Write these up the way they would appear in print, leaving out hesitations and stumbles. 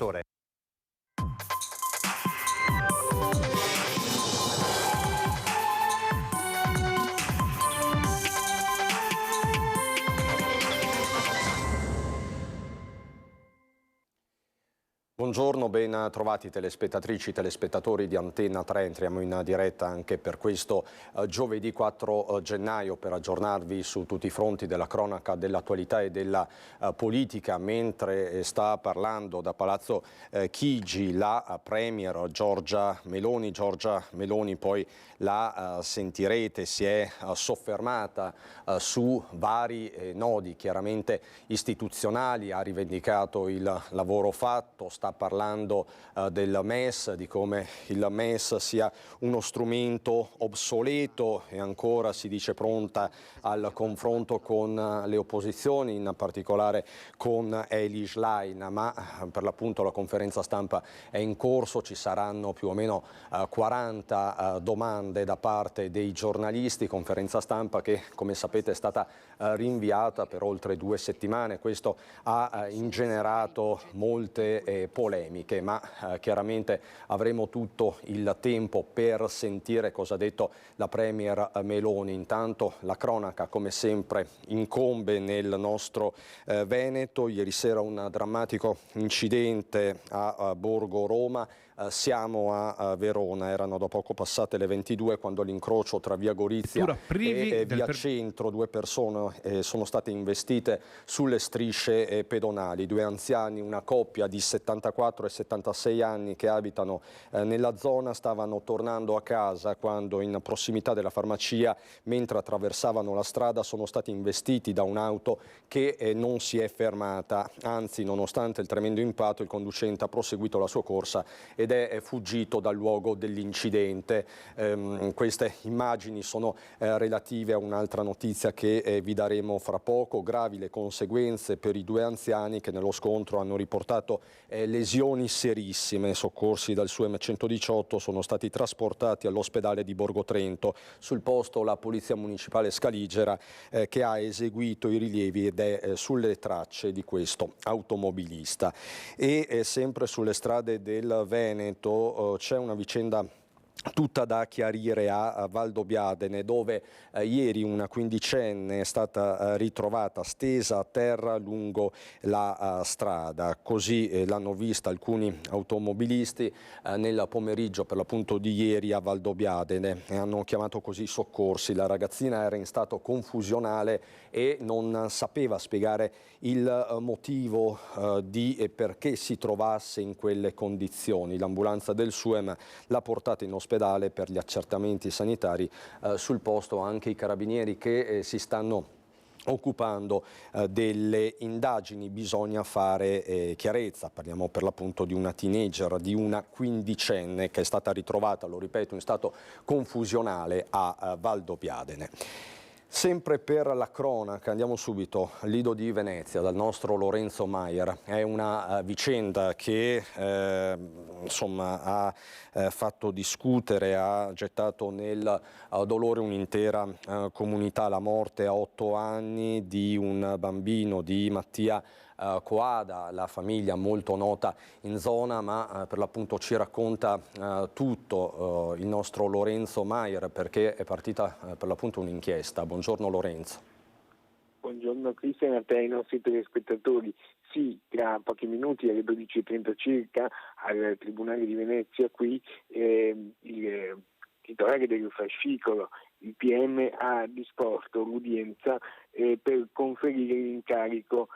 dottore. Buongiorno, ben trovati telespettatrici e telespettatori di Antenna 3. Entriamo in diretta anche per questo giovedì 4 gennaio per aggiornarvi su tutti i fronti della cronaca, dell'attualità e della politica, mentre sta parlando da Palazzo Chigi la Premier Giorgia Meloni. Giorgia Meloni, poi la sentirete, si è soffermata su vari nodi chiaramente istituzionali, ha rivendicato il lavoro fatto, sta parlando del MES, di come il MES sia uno strumento obsoleto e ancora si dice pronta al confronto con le opposizioni, in particolare con Eli Schlein, ma per l'appunto la conferenza stampa è in corso, ci saranno più o meno 40 domande da parte dei giornalisti, conferenza stampa che come sapete è stata rinviata per oltre 2 settimane. Questo ha ingenerato molte polemiche, ma chiaramente avremo tutto il tempo per sentire cosa ha detto la Premier Meloni. Intanto la cronaca come sempre incombe nel nostro Veneto. Ieri sera un drammatico incidente a Borgo Roma. Siamo a Verona, erano da poco passate le 22 quando l'incrocio tra via Gorizia e via Centro, 2 persone sono state investite sulle strisce pedonali, 2 anziani, una coppia di 74 e 76 anni che abitano nella zona, stavano tornando a casa quando in prossimità della farmacia, mentre attraversavano la strada, sono stati investiti da un'auto che non si è fermata, anzi nonostante il tremendo impatto il conducente ha proseguito la sua corsa ed è fuggito dal luogo dell'incidente. Queste immagini sono relative a un'altra notizia che vi daremo fra poco. Gravi le conseguenze per i 2 anziani che nello scontro hanno riportato lesioni serissime. Soccorsi dal SUEM 118 sono stati trasportati all'ospedale di Borgo Trento. Sul posto la Polizia Municipale Scaligera che ha eseguito i rilievi ed è sulle tracce di questo automobilista. E sempre sulle strade del Veneto c'è una vicenda tutta da chiarire a Valdobbiadene, dove ieri una quindicenne è stata ritrovata stesa a terra lungo la strada. Così l'hanno vista alcuni automobilisti nel pomeriggio per l'appunto di ieri a Valdobbiadene e hanno chiamato così i soccorsi. La ragazzina era in stato confusionale e non sapeva spiegare il motivo di e perché si trovasse in quelle condizioni. L'ambulanza del SUEM l'ha portata in ospedale per gli accertamenti sanitari. Sul posto anche i carabinieri che si stanno occupando delle indagini. Bisogna fare chiarezza, parliamo per l'appunto di una teenager, di una quindicenne che è stata ritrovata, lo ripeto, in stato confusionale a Valdobbiadene. Sempre per la cronaca, andiamo subito al Lido di Venezia dal nostro Lorenzo Maier. È una vicenda che insomma, ha fatto discutere, ha gettato nel dolore un'intera comunità. La morte a 8 anni di un bambino, di Mattia Coada, la famiglia molto nota in zona, ma per l'appunto ci racconta tutto il nostro Lorenzo Maier, perché è partita per l'appunto un'inchiesta. Buongiorno Lorenzo. Buongiorno Cristian, a te e ai nostri telespettatori. Sì, tra pochi minuti alle 12:30 circa al Tribunale di Venezia qui il titolare del fascicolo, il PM, ha disposto l'udienza per conferire l'incarico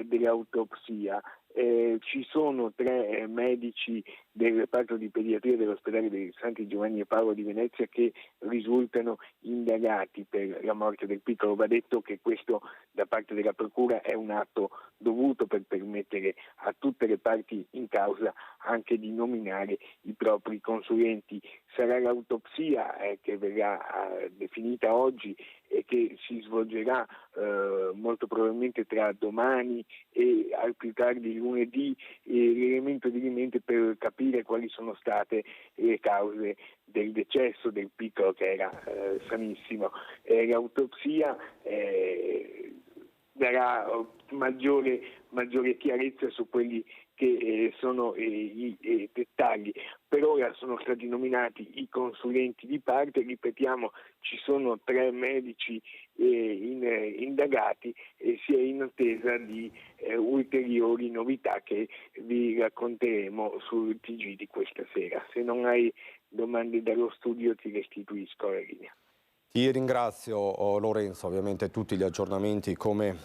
dell'autopsia. Ci sono 3 medici del reparto di pediatria dell'ospedale dei Santi Giovanni e Paolo di Venezia che risultano indagati per la morte del piccolo. Va detto che questo da parte della Procura è un atto dovuto per permettere a tutte le parti in causa anche di nominare i propri consulenti. Sarà l'autopsia che verrà definita oggi e che si svolgerà molto probabilmente tra domani e al più tardi lunedì, l'elemento di rimente per capire quali sono state le cause del decesso del piccolo che era sanissimo. L'autopsia darà maggiore chiarezza su quelli che sono i dettagli. Per ora sono stati nominati i consulenti di parte, ripetiamo, ci sono 3 medici indagati e si è in attesa di ulteriori novità che vi racconteremo sul TG di questa sera. Se non hai domande dallo studio ti restituisco la linea. Ti ringrazio Lorenzo, ovviamente tutti gli aggiornamenti come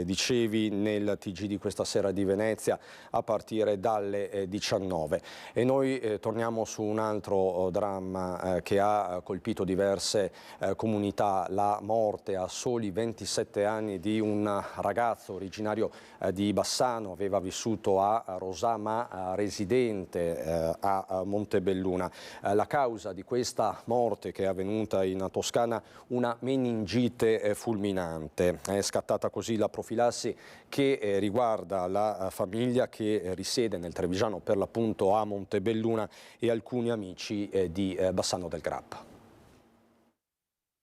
dicevi nel TG di questa sera di Venezia a partire dalle 19 e noi torniamo su un altro dramma che ha colpito diverse comunità, la morte a soli 27 anni di un ragazzo originario di Bassano, aveva vissuto a Rosà ma residente a Montebelluna. La causa di questa morte che è avvenuta in Toscana, una meningite fulminante. È scattata così la profilassi che riguarda la famiglia che risiede nel Trevigiano, per l'appunto a Montebelluna, e alcuni amici di Bassano del Grappa.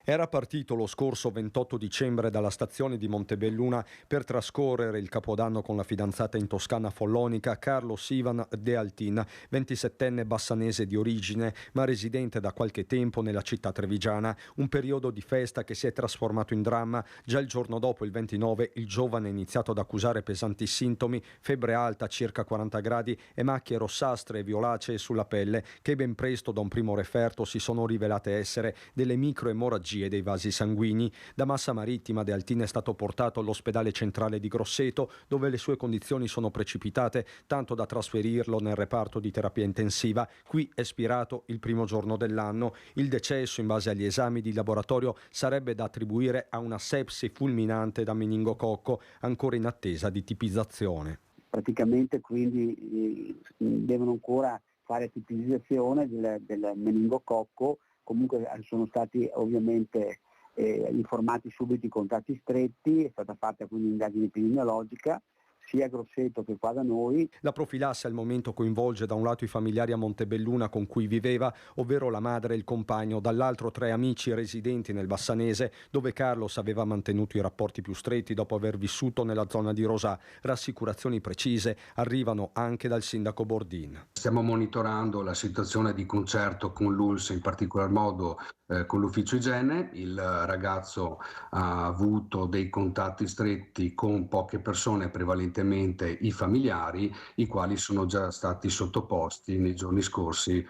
Era partito lo scorso 28 dicembre dalla stazione di Montebelluna per trascorrere il Capodanno con la fidanzata in Toscana follonica Carlos Ivan De Altin, 27enne bassanese di origine ma residente da qualche tempo nella città trevigiana. Un periodo di festa che si è trasformato in dramma. Già il giorno dopo, il 29, il giovane ha iniziato ad accusare pesanti sintomi, febbre alta circa 40 gradi e macchie rossastre e violacee sulla pelle che ben presto da un primo referto si sono rivelate essere delle microemorragie dei vasi sanguigni. Da Massa Marittima De Altin è stato portato all'ospedale centrale di Grosseto, dove le sue condizioni sono precipitate, tanto da trasferirlo nel reparto di terapia intensiva. Qui è spirato il primo giorno dell'anno. Il decesso, in base agli esami di laboratorio, sarebbe da attribuire a una sepsi fulminante da meningococco, ancora in attesa di tipizzazione. Praticamente quindi devono ancora fare tipizzazione del meningococco. Comunque sono stati ovviamente informati subito i contatti stretti, è stata fatta quindi un'indagine epidemiologica sia a Grosseto che qua da noi. La profilassi al momento coinvolge da un lato i familiari a Montebelluna con cui viveva, ovvero la madre e il compagno, dall'altro 3 amici residenti nel Bassanese, dove Carlos aveva mantenuto i rapporti più stretti dopo aver vissuto nella zona di Rosà. Rassicurazioni precise arrivano anche dal sindaco Bordin. Stiamo monitorando la situazione di concerto con l'ULSS, in particolar modo con l'ufficio igiene. Il ragazzo ha avuto dei contatti stretti con poche persone, prevalentemente i familiari, i quali sono già stati sottoposti nei giorni scorsi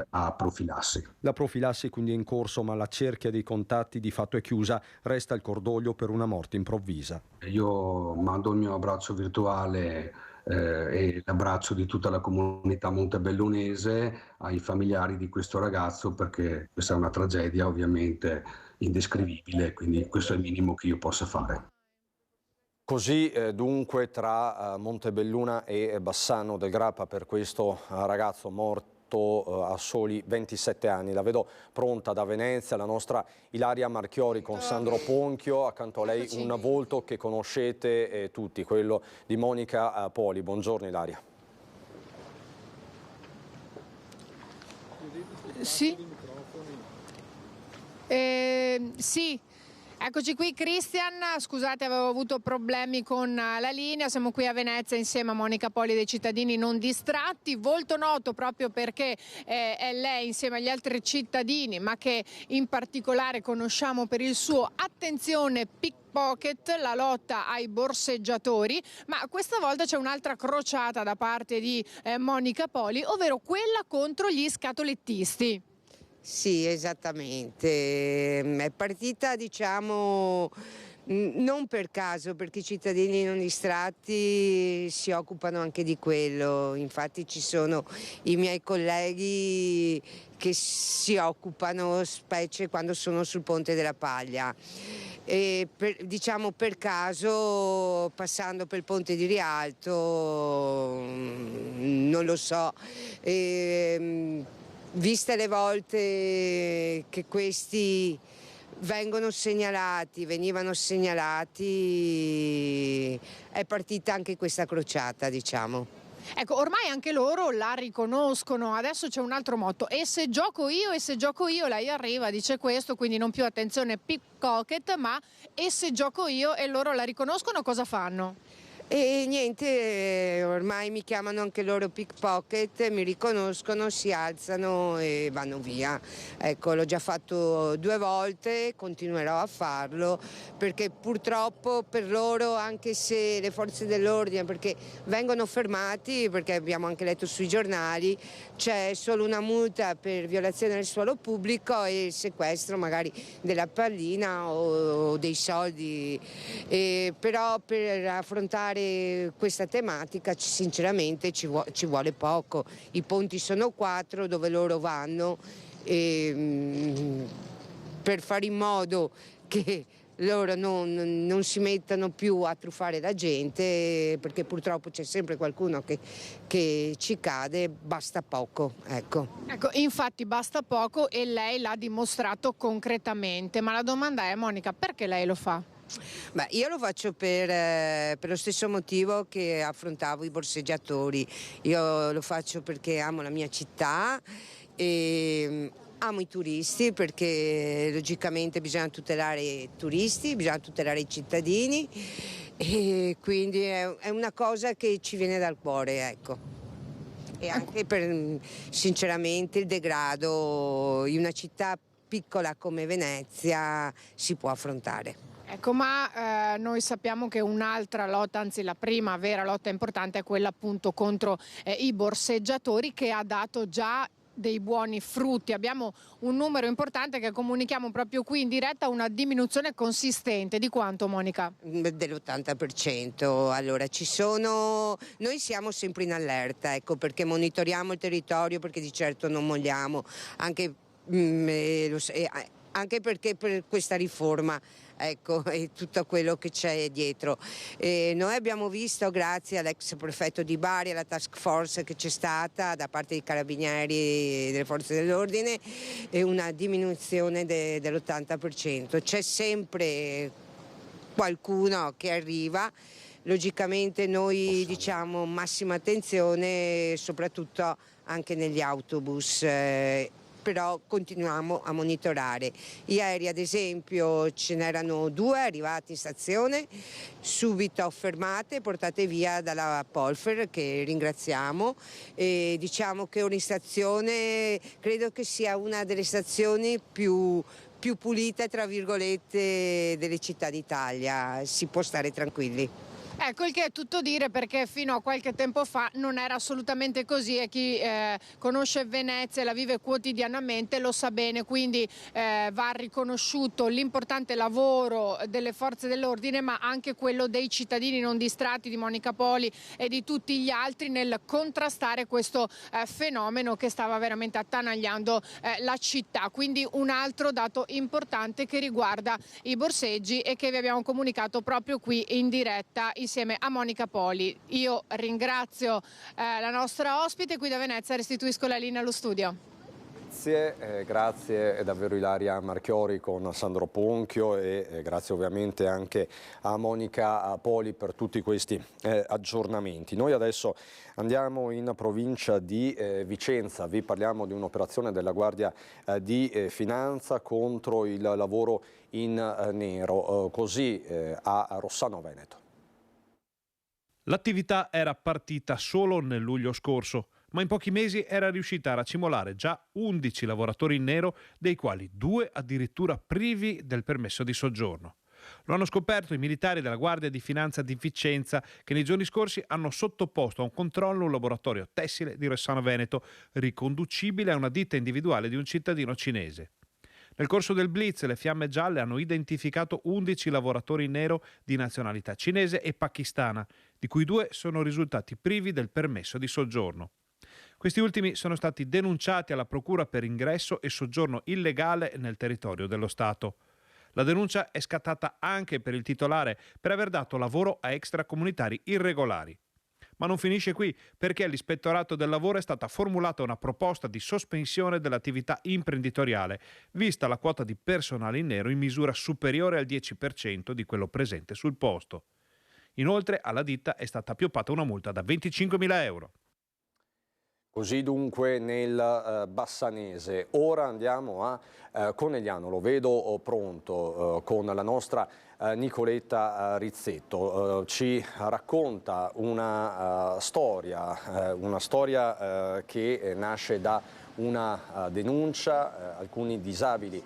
a profilassi. La profilassi quindi è in corso, ma la cerchia dei contatti di fatto è chiusa. Resta il cordoglio per una morte improvvisa. Io mando il mio abbraccio virtuale e l'abbraccio di tutta la comunità montebellunese ai familiari di questo ragazzo, perché questa è una tragedia ovviamente indescrivibile, quindi questo è il minimo che io possa fare. Così dunque tra Montebelluna e Bassano del Grappa per questo ragazzo morto a soli 27 anni. La vedo pronta da Venezia, la nostra Ilaria Marchiori con Sandro Ponchio, accanto a lei un volto che conoscete tutti, quello di Monica Poli. Buongiorno Ilaria. Sì. Sì. Eccoci qui Christian, scusate avevo avuto problemi con la linea, siamo qui a Venezia insieme a Monica Poli dei Cittadini Non Distratti, volto noto proprio perché è lei insieme agli altri cittadini, ma che in particolare conosciamo per il suo attenzione pickpocket, la lotta ai borseggiatori, ma questa volta c'è un'altra crociata da parte di Monica Poli, ovvero quella contro gli scatolettisti. Sì, esattamente. È partita, diciamo, non per caso, perché i cittadini non distratti si occupano anche di quello. Infatti ci sono i miei colleghi che si occupano, specie quando sono sul Ponte della Paglia. E diciamo per caso, passando per il Ponte di Rialto, non lo so. Viste le volte che questi venivano segnalati, è partita anche questa crociata, diciamo. Ecco, ormai anche loro la riconoscono, adesso c'è un altro motto: e se gioco io, lei arriva, dice questo, quindi non più attenzione pickpocket, ma e se gioco io, e loro la riconoscono, cosa fanno? E niente, ormai mi chiamano anche loro pickpocket, mi riconoscono, si alzano e vanno via. Ecco, l'ho già fatto 2 volte, continuerò a farlo, perché purtroppo per loro, anche se le forze dell'ordine, perché vengono fermati, perché abbiamo anche letto sui giornali, c'è solo una multa per violazione del suolo pubblico e il sequestro magari della pallina o dei soldi. Però per affrontare questa tematica sinceramente ci vuole poco. I ponti sono 4 dove loro vanno per fare in modo che loro non si mettano più a truffare la gente, perché purtroppo c'è sempre qualcuno che ci cade, basta poco. Ecco, infatti basta poco e lei l'ha dimostrato concretamente, ma la domanda è, Monica, perché lei lo fa? Beh, io lo faccio per lo stesso motivo che affrontavo i borseggiatori. Io lo faccio perché amo la mia città e amo i turisti, perché logicamente bisogna tutelare i turisti, bisogna tutelare i cittadini, e quindi è una cosa che ci viene dal cuore, ecco. E anche per sinceramente il degrado in una città piccola come Venezia si può affrontare. Ecco, ma noi sappiamo che un'altra lotta, anzi la prima vera lotta importante, è quella appunto contro i borseggiatori, che ha dato già dei buoni frutti. Abbiamo un numero importante che comunichiamo proprio qui in diretta, una diminuzione consistente. Di quanto, Monica? Dell'80%. Allora, noi siamo sempre in allerta, ecco, perché monitoriamo il territorio, perché di certo non molliamo, anche perché per questa riforma, ecco, e tutto quello che c'è dietro. Noi abbiamo visto, grazie all'ex prefetto di Bari, alla task force che c'è stata da parte dei carabinieri e delle forze dell'ordine, una diminuzione dell'80%. C'è sempre qualcuno che arriva. Logicamente noi diciamo massima attenzione, soprattutto anche negli autobus. Però continuiamo a monitorare. Ieri ad esempio ce n'erano 2 arrivati in stazione, subito fermate, portate via dalla Polfer, che ringraziamo, e diciamo che ogni stazione credo che sia una delle stazioni più pulite, tra virgolette, delle città d'Italia. Si può stare tranquilli. Ecco, il che è tutto dire, perché fino a qualche tempo fa non era assolutamente così, e chi conosce Venezia e la vive quotidianamente lo sa bene, quindi va riconosciuto l'importante lavoro delle forze dell'ordine, ma anche quello dei cittadini non distratti, di Monica Poli e di tutti gli altri, nel contrastare questo fenomeno che stava veramente attanagliando la città. Quindi un altro dato importante che riguarda i borseggi e che vi abbiamo comunicato proprio qui in diretta insieme a Monica Poli. Io ringrazio la nostra ospite qui da Venezia, restituisco la linea allo studio. Grazie davvero Ilaria Marchiori con Sandro Ponchio e grazie ovviamente anche a Monica Poli per tutti questi aggiornamenti. Noi adesso andiamo in provincia di Vicenza, vi parliamo di un'operazione della Guardia di Finanza contro il lavoro in nero, così a Rossano Veneto. L'attività era partita solo nel luglio scorso, ma in pochi mesi era riuscita a racimolare già 11 lavoratori in nero, dei quali 2 addirittura privi del permesso di soggiorno. Lo hanno scoperto i militari della Guardia di Finanza di Vicenza, che nei giorni scorsi hanno sottoposto a un controllo un laboratorio tessile di Rossano Veneto, riconducibile a una ditta individuale di un cittadino cinese. Nel corso del blitz le Fiamme Gialle hanno identificato 11 lavoratori in nero di nazionalità cinese e pakistana, di cui 2 sono risultati privi del permesso di soggiorno. Questi ultimi sono stati denunciati alla Procura per ingresso e soggiorno illegale nel territorio dello Stato. La denuncia è scattata anche per il titolare per aver dato lavoro a extracomunitari irregolari. Ma non finisce qui, perché all'Ispettorato del Lavoro è stata formulata una proposta di sospensione dell'attività imprenditoriale, vista la quota di personale in nero in misura superiore al 10% di quello presente sul posto. Inoltre alla ditta è stata appioppata una multa da 25.000 euro. Così dunque nel Bassanese. Ora andiamo a Conegliano, lo vedo pronto con la nostra Nicoletta Rizzetto. Ci racconta una storia che nasce da una denuncia. Alcuni disabili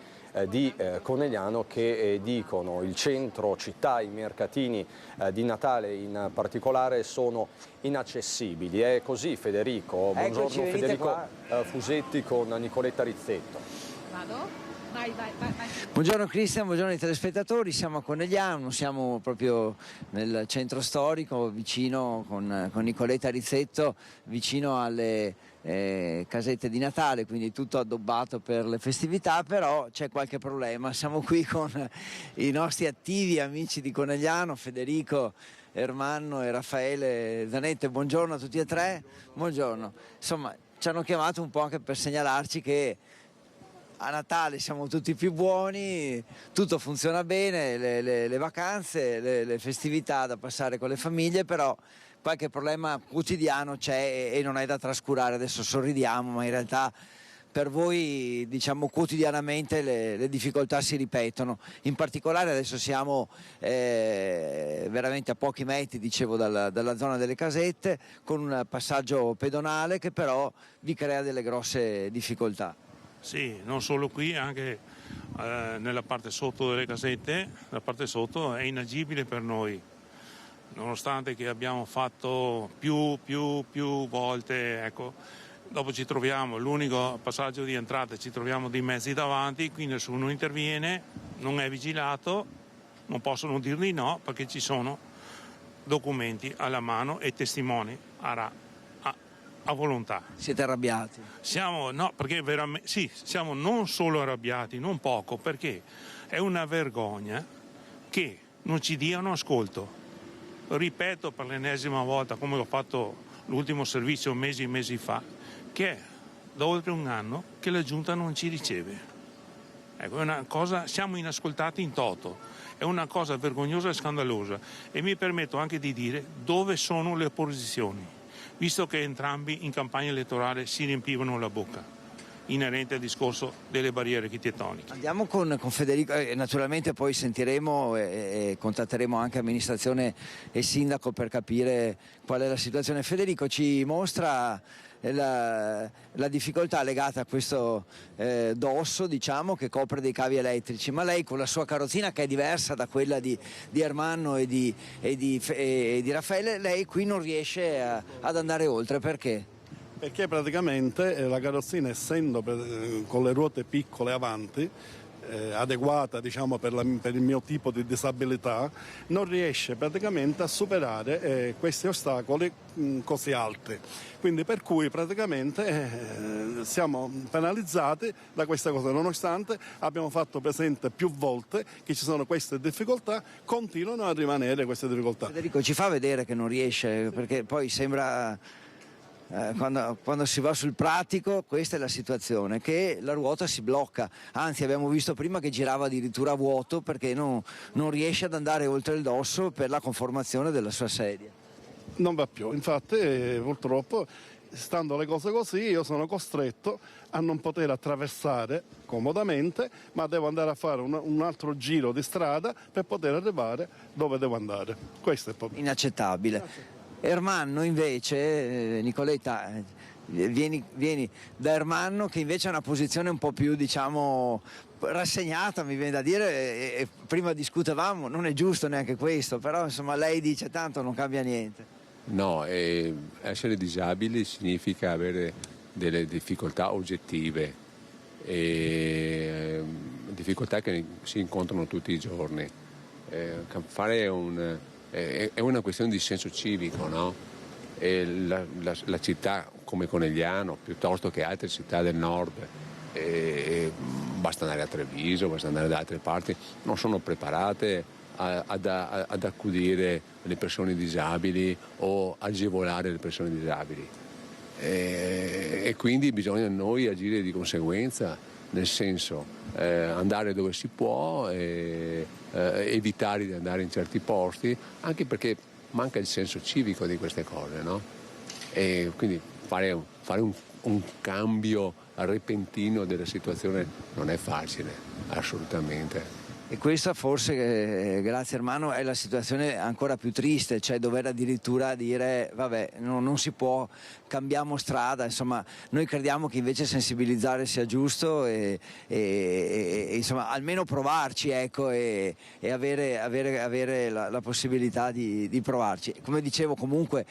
di Conegliano che dicono il centro città, i mercatini di Natale in particolare sono inaccessibili. È così, Federico? Buongiorno. Eccoci, Federico Fusetti con Nicoletta Rizzetto. Vado? Vai. Buongiorno Cristian, buongiorno ai telespettatori, siamo a Conegliano, siamo proprio nel centro storico, vicino con Nicoletta Rizzetto, vicino alle casette di Natale, quindi tutto addobbato per le festività, però c'è qualche problema. Siamo qui con i nostri attivi amici di Conegliano, Federico, Ermanno e Raffaele Zanette. Buongiorno a tutti e tre. Buongiorno. Insomma, ci hanno chiamato un po' anche per segnalarci che a Natale siamo tutti più buoni, tutto funziona bene, le vacanze, le festività da passare con le famiglie, però qualche problema quotidiano c'è e non è da trascurare. Adesso sorridiamo, ma in realtà per voi, diciamo, quotidianamente le difficoltà si ripetono. In particolare adesso siamo veramente a pochi metri, dicevo, dalla zona delle casette, con un passaggio pedonale che però vi crea delle grosse difficoltà. Sì, non solo qui, anche nella parte sotto delle casette, la parte sotto è inagibile per noi, nonostante che abbiamo fatto più volte, ecco. Dopo ci troviamo, l'unico passaggio di entrata, ci troviamo dei mezzi davanti, qui nessuno interviene, non è vigilato, non possono dir di no perché ci sono documenti alla mano e testimoni a volontà. Siete arrabbiati? Siamo non solo arrabbiati, non poco, perché è una vergogna che non ci diano ascolto. Ripeto per l'ennesima volta, come ho fatto l'ultimo servizio mesi fa, che è da oltre un anno che la Giunta non ci riceve. Ecco, è una cosa, siamo inascoltati in toto, è una cosa vergognosa e scandalosa, e mi permetto anche di dire dove sono le opposizioni, visto che entrambi in campagna elettorale si riempivano la bocca inerente al discorso delle barriere architettoniche. Andiamo con Federico, naturalmente poi sentiremo e contatteremo anche amministrazione e sindaco per capire qual è la situazione. Federico ci mostra la difficoltà legata a questo dosso, diciamo, che copre dei cavi elettrici, ma lei con la sua carrozzina, che è diversa da quella di Ermanno e di Raffaele, lei qui non riesce ad andare oltre. Perché? Perché praticamente la carrozzina, essendo con le ruote piccole avanti, adeguata, diciamo, per il mio tipo di disabilità, non riesce praticamente a superare questi ostacoli così alti. Quindi per cui praticamente siamo penalizzati da questa cosa, nonostante abbiamo fatto presente più volte che ci sono queste difficoltà, continuano a rimanere queste difficoltà. Federico ci fa vedere che non riesce, perché poi sembra... Quando si va sul pratico, questa è la situazione, che la ruota si blocca, anzi abbiamo visto prima che girava addirittura a vuoto perché non riesce ad andare oltre il dosso per la conformazione della sua sedia. Non va più, infatti purtroppo, stando le cose così, io sono costretto a non poter attraversare comodamente, ma devo andare a fare un altro giro di strada per poter arrivare dove devo andare. Questo è il problema. Inaccettabile. Ermanno invece, Nicoletta, vieni da Ermanno, che invece ha una posizione un po' più, diciamo, rassegnata, mi viene da dire, e prima discutevamo, non è giusto neanche questo, però insomma lei dice tanto non cambia niente. No, essere disabili significa avere delle difficoltà oggettive, difficoltà che si incontrano tutti i giorni. È una questione di senso civico, no? La città come Conegliano, piuttosto che altre città del nord, basta andare a Treviso, basta andare da altre parti, non sono preparate ad accudire le persone disabili o agevolare le persone disabili. E quindi bisogna noi agire di conseguenza, nel senso andare dove si può, evitare di andare in certi posti, anche perché manca il senso civico di queste cose, no? E quindi fare un cambio repentino della situazione non è facile, assolutamente. E questa forse, grazie Ermanno, è la situazione ancora più triste, cioè dover addirittura dire vabbè non si può, cambiamo strada, insomma noi crediamo che invece sensibilizzare sia giusto e insomma almeno provarci, ecco, e avere la possibilità di provarci. Come dicevo, comunque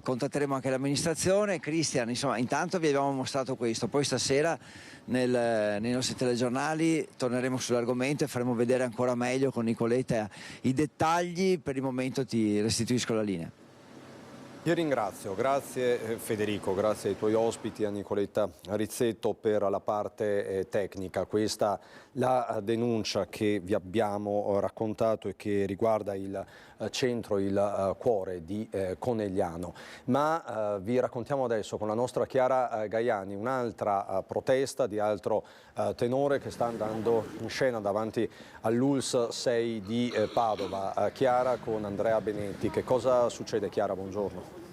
contatteremo anche l'amministrazione. Cristian, insomma intanto vi abbiamo mostrato questo, poi stasera nei nostri telegiornali torneremo sull'argomento e faremo vedere ancora meglio con Nicoletta i dettagli. Per il momento ti restituisco la linea. Io ringrazio, grazie Federico, grazie ai tuoi ospiti, a Nicoletta Rizzetto per la parte tecnica. Questa la denuncia che vi abbiamo raccontato e che riguarda il centro, il cuore di Conegliano. Ma vi raccontiamo adesso con la nostra Chiara Gaiani un'altra protesta di altro tenore che sta andando in scena davanti all'ULSS 6 di Padova. Chiara con Andrea Benetti. Che cosa succede, Chiara? Buongiorno.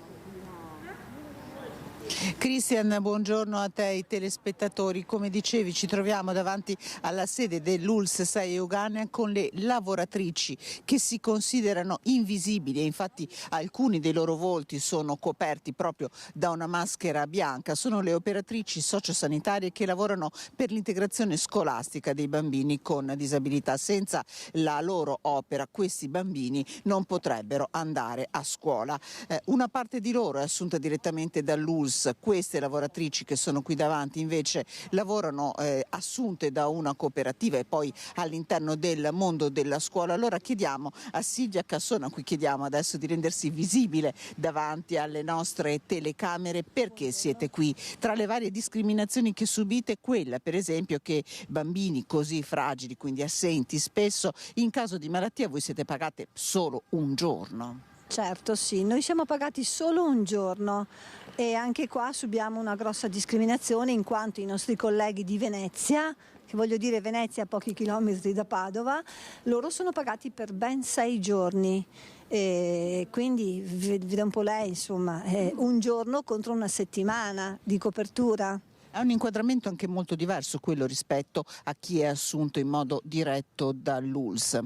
Cristian, buongiorno a te e ai telespettatori. Come dicevi, ci troviamo davanti alla sede dell'ULSS 6 Euganea con le lavoratrici che si considerano invisibili e infatti alcuni dei loro volti sono coperti proprio da una maschera bianca. Sono le operatrici sociosanitarie che lavorano per l'integrazione scolastica dei bambini con disabilità. Senza la loro opera questi bambini non potrebbero andare a scuola. Una parte di loro è assunta direttamente dall'ULSS. Queste lavoratrici che sono qui davanti invece lavorano assunte da una cooperativa e poi all'interno del mondo della scuola. Allora chiediamo a Silvia Cassona, a cui chiediamo adesso di rendersi visibile davanti alle nostre telecamere, perché siete qui. Tra le varie discriminazioni che subite, quella per esempio che bambini così fragili, quindi assenti spesso, in caso di malattia voi siete pagate solo un giorno. Certo, sì, noi siamo pagati solo un giorno e anche qua subiamo una grossa discriminazione in quanto i nostri colleghi di Venezia, che voglio dire Venezia a pochi chilometri da Padova, loro sono pagati per ben 6 giorni. E quindi vede un po' lei, insomma, un giorno contro una settimana di copertura. È un inquadramento anche molto diverso quello rispetto a chi è assunto in modo diretto dall'ULSS.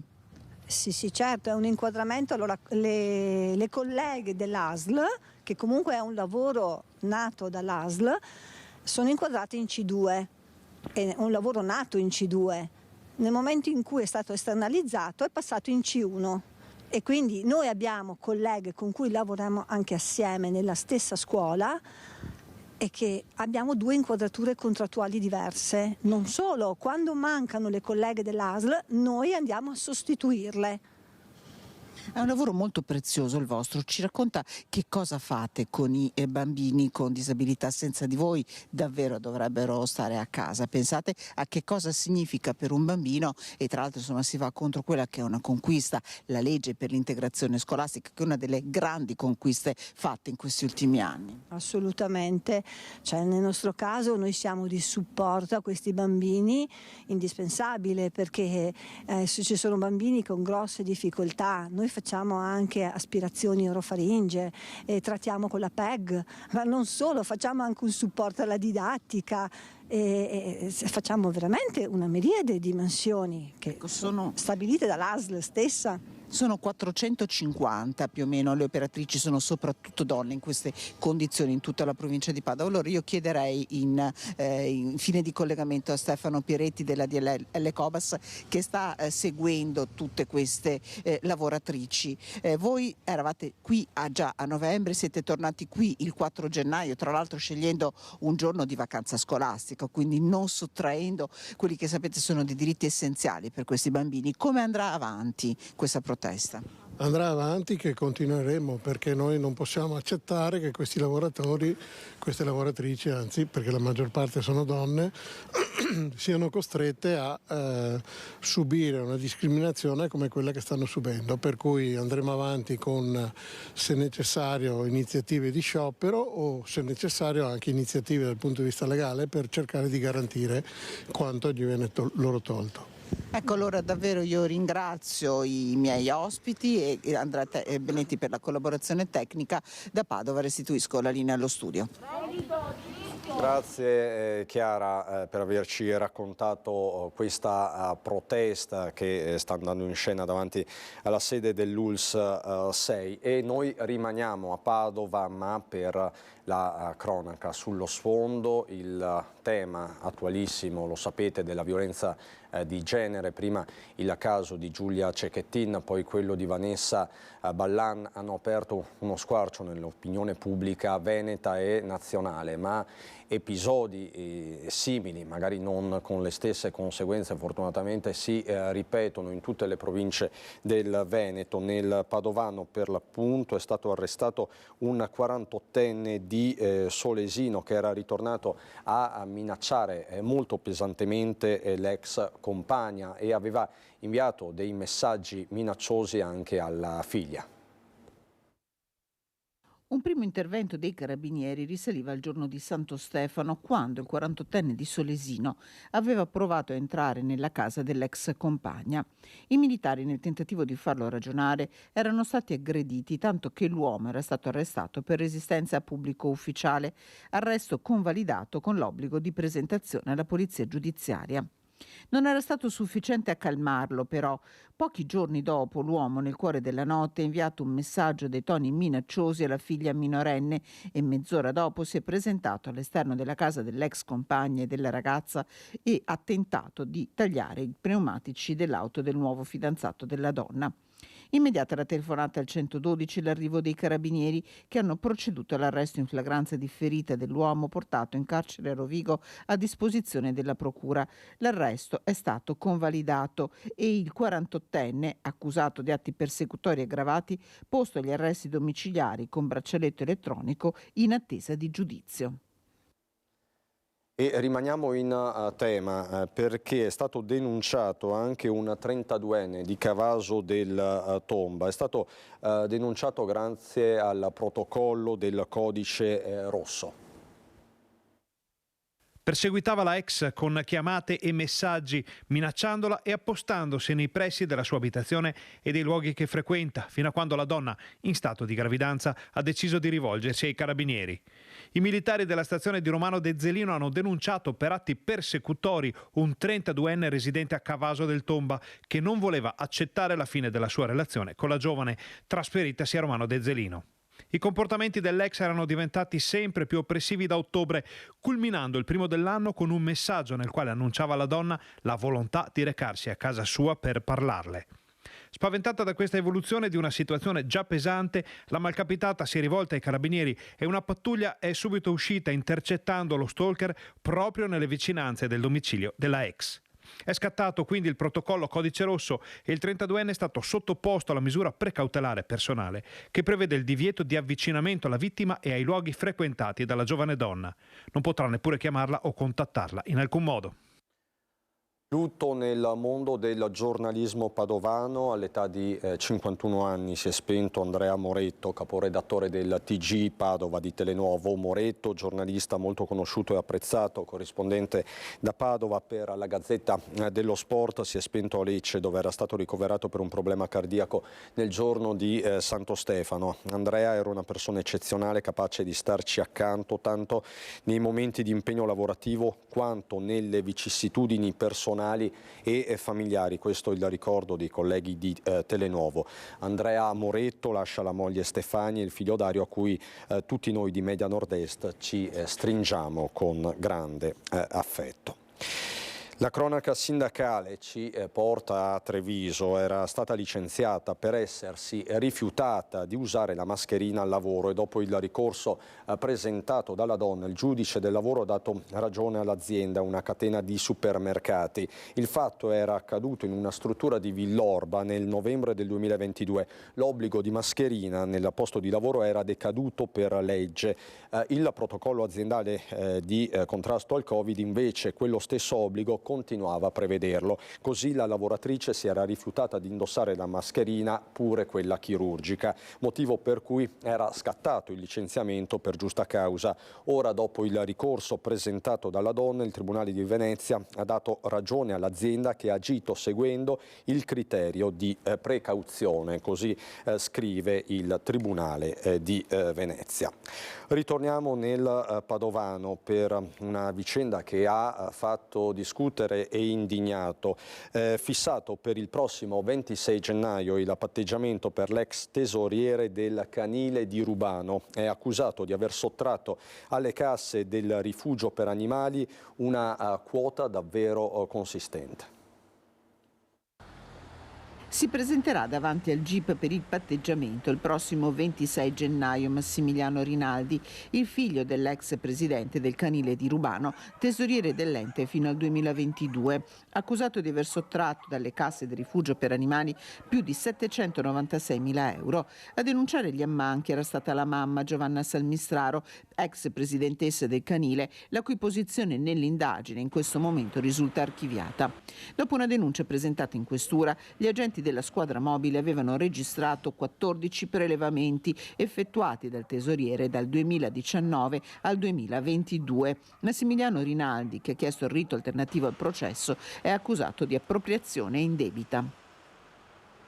Sì, certo, è un inquadramento. Allora, le colleghe dell'ASL, che comunque è un lavoro nato dall'ASL, sono inquadrate in C2, è un lavoro nato in C2. Nel momento in cui è stato esternalizzato è passato in C1 e quindi noi abbiamo colleghe con cui lavoriamo anche assieme nella stessa scuola e che abbiamo 2 inquadrature contrattuali diverse. Non solo, quando mancano le colleghe dell'ASL noi andiamo a sostituirle. È un lavoro molto prezioso il vostro. Ci racconta che cosa fate con i bambini con disabilità? Senza di voi davvero dovrebbero stare a casa. Pensate a che cosa significa per un bambino e tra l'altro insomma si va contro quella che è una conquista, la legge per l'integrazione scolastica, che è una delle grandi conquiste fatte in questi ultimi anni. Assolutamente, cioè, nel nostro caso noi siamo di supporto a questi bambini, indispensabile, perché se ci sono bambini con grosse difficoltà, noi facciamo anche aspirazioni orofaringe, trattiamo con la PEG, ma non solo, facciamo anche un supporto alla didattica, facciamo veramente una miriade di mansioni che sono stabilite dall'ASL stessa. Sono 450 più o meno, le operatrici sono soprattutto donne in queste condizioni in tutta la provincia di Padova. Allora io chiederei in fine di collegamento a Stefano Pieretti della DLL Cobas che sta seguendo tutte queste lavoratrici. Voi eravate qui già a novembre, siete tornati qui il 4 gennaio, tra l'altro scegliendo un giorno di vacanza scolastica, quindi non sottraendo quelli che sapete sono dei diritti essenziali per questi bambini. Come andrà avanti questa protesta? Andrà avanti, che continueremo, perché noi non possiamo accettare che questi lavoratori, queste lavoratrici, anzi perché la maggior parte sono donne, siano costrette a subire una discriminazione come quella che stanno subendo, per cui andremo avanti con, se necessario, iniziative di sciopero o se necessario anche iniziative dal punto di vista legale per cercare di garantire quanto gli viene loro tolto. Ecco, allora davvero io ringrazio i miei ospiti e Andrea Benetti per la collaborazione tecnica. Da Padova restituisco la linea allo studio. Grazie Chiara per averci raccontato questa protesta che sta andando in scena davanti alla sede dell'ULSS 6, e noi rimaniamo a Padova ma per la cronaca. Sullo sfondo il tema attualissimo, lo sapete, della violenza di genere, prima il caso di Giulia Cecchettin, poi quello di Vanessa Ballan, hanno aperto uno squarcio nell'opinione pubblica veneta e nazionale, ma episodi simili, magari non con le stesse conseguenze fortunatamente, si ripetono in tutte le province del Veneto. Nel Padovano per l'appunto è stato arrestato un 48enne di Solesino che era ritornato a minacciare molto pesantemente l'ex compagna e aveva inviato dei messaggi minacciosi anche alla figlia. Un primo intervento dei carabinieri risaliva al giorno di Santo Stefano, quando il 48enne di Solesino aveva provato a entrare nella casa dell'ex compagna. I militari, nel tentativo di farlo ragionare, erano stati aggrediti, tanto che l'uomo era stato arrestato per resistenza a pubblico ufficiale, arresto convalidato con l'obbligo di presentazione alla polizia giudiziaria. Non era stato sufficiente a calmarlo, però. Pochi giorni dopo, l'uomo, nel cuore della notte, ha inviato un messaggio dai toni minacciosi alla figlia minorenne e mezz'ora dopo si è presentato all'esterno della casa dell'ex compagna e della ragazza e ha tentato di tagliare i pneumatici dell'auto del nuovo fidanzato della donna. Immediata la telefonata al 112, l'arrivo dei carabinieri che hanno proceduto all'arresto in flagranza differita dell'uomo portato in carcere a Rovigo a disposizione della procura. L'arresto è stato convalidato e il 48enne, accusato di atti persecutori aggravati, posto agli arresti domiciliari con braccialetto elettronico in attesa di giudizio. E rimaniamo in tema perché è stato denunciato anche un 32enne di Cavaso del Tomba. È stato denunciato grazie al protocollo del codice rosso. Perseguitava la ex con chiamate e messaggi, minacciandola e appostandosi nei pressi della sua abitazione e dei luoghi che frequenta, fino a quando la donna, in stato di gravidanza, ha deciso di rivolgersi ai carabinieri. I militari della stazione di Romano Dezzelino hanno denunciato per atti persecutori un 32enne residente a Cavaso del Tomba che non voleva accettare la fine della sua relazione con la giovane trasferitasi a Romano Dezzelino. I comportamenti dell'ex erano diventati sempre più oppressivi da ottobre, culminando il primo dell'anno con un messaggio nel quale annunciava alla donna la volontà di recarsi a casa sua per parlarle. Spaventata da questa evoluzione di una situazione già pesante, la malcapitata si è rivolta ai carabinieri e una pattuglia è subito uscita intercettando lo stalker proprio nelle vicinanze del domicilio della ex. È scattato quindi il protocollo codice rosso e il 32enne è stato sottoposto alla misura precautelare personale che prevede il divieto di avvicinamento alla vittima e ai luoghi frequentati dalla giovane donna. Non potrà neppure chiamarla o contattarla in alcun modo. Lutto nel mondo del giornalismo padovano. All'età di 51 anni si è spento Andrea Moretto, caporedattore del TG Padova di Telenuovo. Moretto, giornalista molto conosciuto e apprezzato, corrispondente da Padova per la Gazzetta dello Sport, si è spento a Lecce, dove era stato ricoverato per un problema cardiaco nel giorno di Santo Stefano. Andrea era una persona eccezionale, capace di starci accanto tanto nei momenti di impegno lavorativo quanto nelle vicissitudini personali e familiari. Questo è il ricordo dei colleghi di Telenuovo. Andrea Moretto lascia la moglie Stefania e il figlio Dario, a cui tutti noi di Media Nord Est ci stringiamo con grande affetto. La cronaca sindacale ci porta a Treviso. Era stata licenziata per essersi rifiutata di usare la mascherina al lavoro e dopo il ricorso presentato dalla donna, il giudice del lavoro ha dato ragione all'azienda, una catena di supermercati. Il fatto era accaduto in una struttura di Villorba nel novembre del 2022. L'obbligo di mascherina nel posto di lavoro era decaduto per legge. Il protocollo aziendale di contrasto al Covid invece quello stesso obbligo continuava a prevederlo. Così la lavoratrice si era rifiutata di indossare la mascherina, pure quella chirurgica, motivo per cui era scattato il licenziamento per giusta causa. Ora, dopo il ricorso presentato dalla donna, il Tribunale di Venezia ha dato ragione all'azienda che ha agito seguendo il criterio di precauzione, così scrive il Tribunale di Venezia. Ritorniamo nel Padovano per una vicenda che ha fatto discutere e indignato. Fissato per il prossimo 26 gennaio il patteggiamento per l'ex tesoriere del canile di Rubano. È accusato di aver sottratto alle casse del rifugio per animali una quota davvero consistente. Si presenterà davanti al GIP per il patteggiamento il prossimo 26 gennaio Massimiliano Rinaldi, il figlio dell'ex presidente del canile di Rubano, tesoriere dell'ente fino al 2022, accusato di aver sottratto dalle casse del rifugio per animali più di 796.000 euro. A denunciare gli ammanchi era stata la mamma Giovanna Salmistraro, ex presidentessa del canile, la cui posizione nell'indagine in questo momento risulta archiviata. Dopo una denuncia presentata in questura, gli agenti della squadra mobile avevano registrato 14 prelevamenti effettuati dal tesoriere dal 2019 al 2022. Massimiliano Rinaldi, che ha chiesto il rito alternativo al processo, è accusato di appropriazione indebita.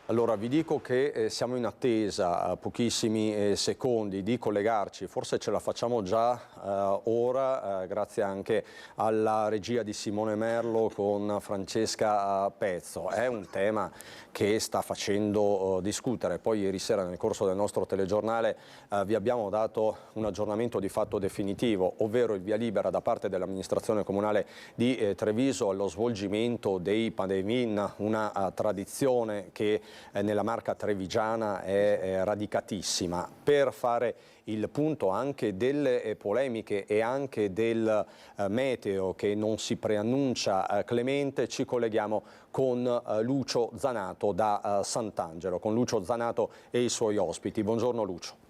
Allora vi dico che siamo in attesa a pochissimi secondi di collegarci, forse ce la facciamo già ora grazie anche alla regia di Simone Merlo con Francesca Pezzo. È un tema che sta facendo discutere. Poi ieri sera nel corso del nostro telegiornale vi abbiamo dato un aggiornamento di fatto definitivo, ovvero il via libera da parte dell'amministrazione comunale di Treviso allo svolgimento dei Pandemin, una tradizione che nella marca trevigiana è radicatissima. Per fare il punto anche delle polemiche e anche del meteo che non si preannuncia clemente, ci colleghiamo con Lucio Zanato da Sant'Angelo, con Lucio Zanato e i suoi ospiti. Buongiorno Lucio.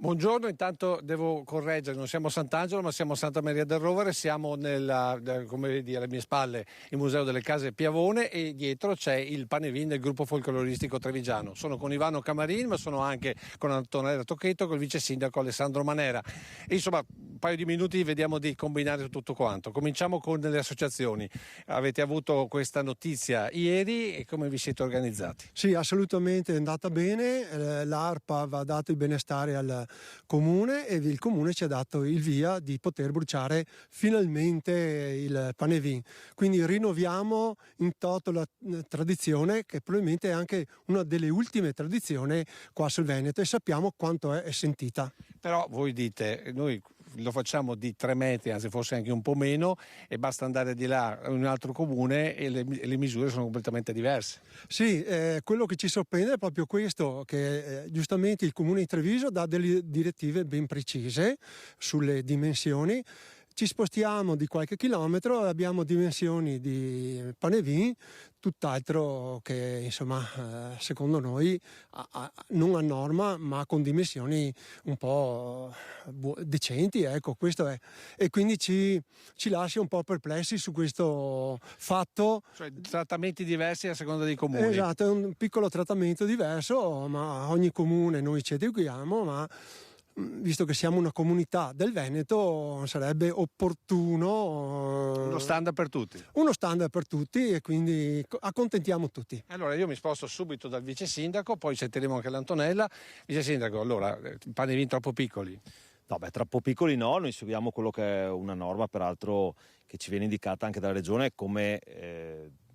Buongiorno, intanto devo correggere, non siamo a Sant'Angelo ma siamo a Santa Maria del Rovere, siamo come vedi alle mie spalle il Museo delle Case Piavone e dietro c'è il Panevin del gruppo folcloristico trevigiano. Sono con Ivano Camarin ma sono anche con Antonella Tocchetto e col vice sindaco Alessandro Manera. E insomma un paio di minuti vediamo di combinare tutto quanto. Cominciamo con le associazioni. Avete avuto questa notizia ieri e come vi siete organizzati? Sì, assolutamente è andata bene, l'ARPA va dato il benestare al comune e il comune ci ha dato il via di poter bruciare finalmente il Panevin. Quindi rinnoviamo in toto la tradizione che probabilmente è anche una delle ultime tradizioni qua sul Veneto e sappiamo quanto è sentita. Però voi dite, noi lo facciamo di 3 metri, anzi forse anche un po' meno, e basta andare di là in un altro comune e le misure sono completamente diverse. Sì, quello che ci sorprende è proprio questo, che giustamente il comune di Treviso dà delle direttive ben precise sulle dimensioni. Ci spostiamo di qualche chilometro e abbiamo dimensioni di Panevin, tutt'altro che insomma secondo noi non a norma ma con dimensioni un po' decenti, ecco, questo è. E quindi ci lascia un po' perplessi su questo fatto. Cioè trattamenti diversi a seconda dei comuni. Esatto, è un piccolo trattamento diverso, ma ogni comune noi ci adeguiamo, ma visto che siamo una comunità del Veneto sarebbe opportuno uno standard per tutti. Uno standard per tutti e quindi accontentiamo tutti. Allora io mi sposto subito dal vice sindaco, poi sentiremo anche l'Antonella. Vice sindaco, allora Panevin troppo piccoli? No, troppo piccoli no, noi seguiamo quello che è una norma peraltro che ci viene indicata anche dalla regione come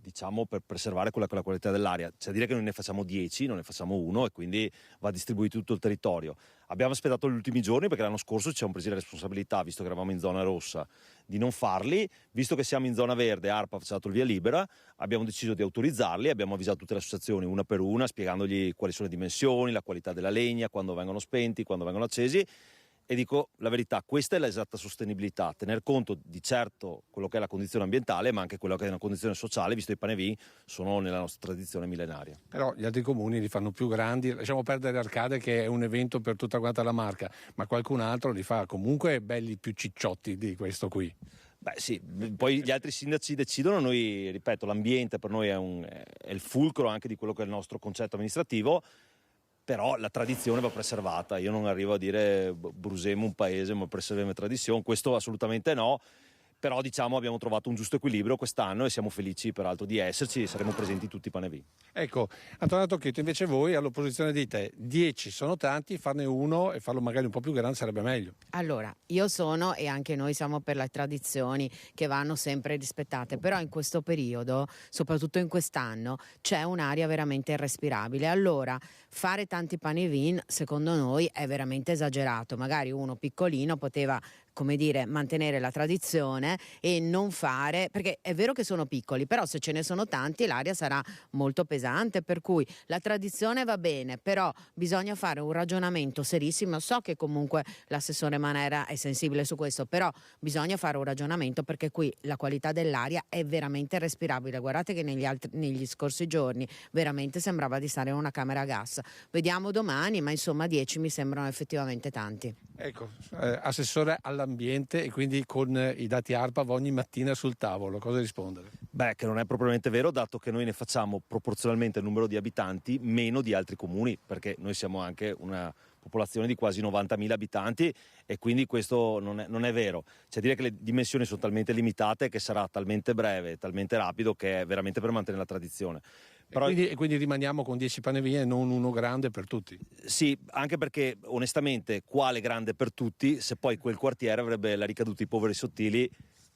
diciamo per preservare quella che è la qualità dell'aria. C'è da dire che noi ne facciamo 10, non ne facciamo 1 e quindi va distribuito tutto il territorio. Abbiamo aspettato gli ultimi giorni perché l'anno scorso ci siamo presi la responsabilità, visto che eravamo in zona rossa, di non farli. Visto che siamo in zona verde, ARPA ci ha dato il via libera, abbiamo deciso di autorizzarli, abbiamo avvisato tutte le associazioni una per una, spiegandogli quali sono le dimensioni, la qualità della legna, quando vengono spenti, quando vengono accesi. E dico la verità, questa è l'esatta sostenibilità, tener conto di certo quello che è la condizione ambientale, ma anche quello che è una condizione sociale, visto che i panevin sono nella nostra tradizione millenaria. Però gli altri comuni li fanno più grandi, lasciamo perdere Arcade che è un evento per tutta quanta la Marca, ma qualcun altro li fa comunque belli più cicciotti di questo qui. Beh sì, poi gli altri sindaci decidono, noi ripeto l'ambiente per noi è il fulcro anche di quello che è il nostro concetto amministrativo. Però la tradizione va preservata, io non arrivo a dire brusemo un paese ma preserviamo tradizione, questo assolutamente no, però diciamo abbiamo trovato un giusto equilibrio quest'anno e siamo felici peraltro di esserci e saremo presenti tutti i panevin. Ecco, Antonio Tocchetto, invece voi all'opposizione dite 10 sono tanti, farne uno e farlo magari un po' più grande sarebbe meglio. Allora, io sono e anche noi siamo per le tradizioni che vanno sempre rispettate, però in questo periodo, soprattutto in quest'anno, c'è un'aria veramente irrespirabile. Allora, fare tanti panevin secondo noi è veramente esagerato, magari uno piccolino poteva, come dire, mantenere la tradizione e non fare, perché è vero che sono piccoli, però se ce ne sono tanti l'aria sarà molto pesante, per cui la tradizione va bene, però bisogna fare un ragionamento serissimo. So che comunque l'assessore Manera è sensibile su questo, però bisogna fare un ragionamento perché qui la qualità dell'aria è veramente respirabile. Guardate che negli scorsi giorni veramente sembrava di stare in una camera a gas. Vediamo domani, ma insomma 10 mi sembrano effettivamente tanti. Ecco, assessore all'ambiente e quindi con i dati ARPA ogni mattina sul tavolo, cosa rispondere? Beh, che non è propriamente vero, dato che noi ne facciamo proporzionalmente al numero di abitanti meno di altri comuni, perché noi siamo anche una popolazione di quasi 90.000 abitanti e quindi questo non è vero. C'è da dire che le dimensioni sono talmente limitate che sarà talmente breve, talmente rapido che è veramente per mantenere la tradizione. Però, e quindi rimaniamo con 10 panevin e non uno grande per tutti? Sì, anche perché onestamente quale grande per tutti se poi quel quartiere avrebbe la ricaduta di polveri sottili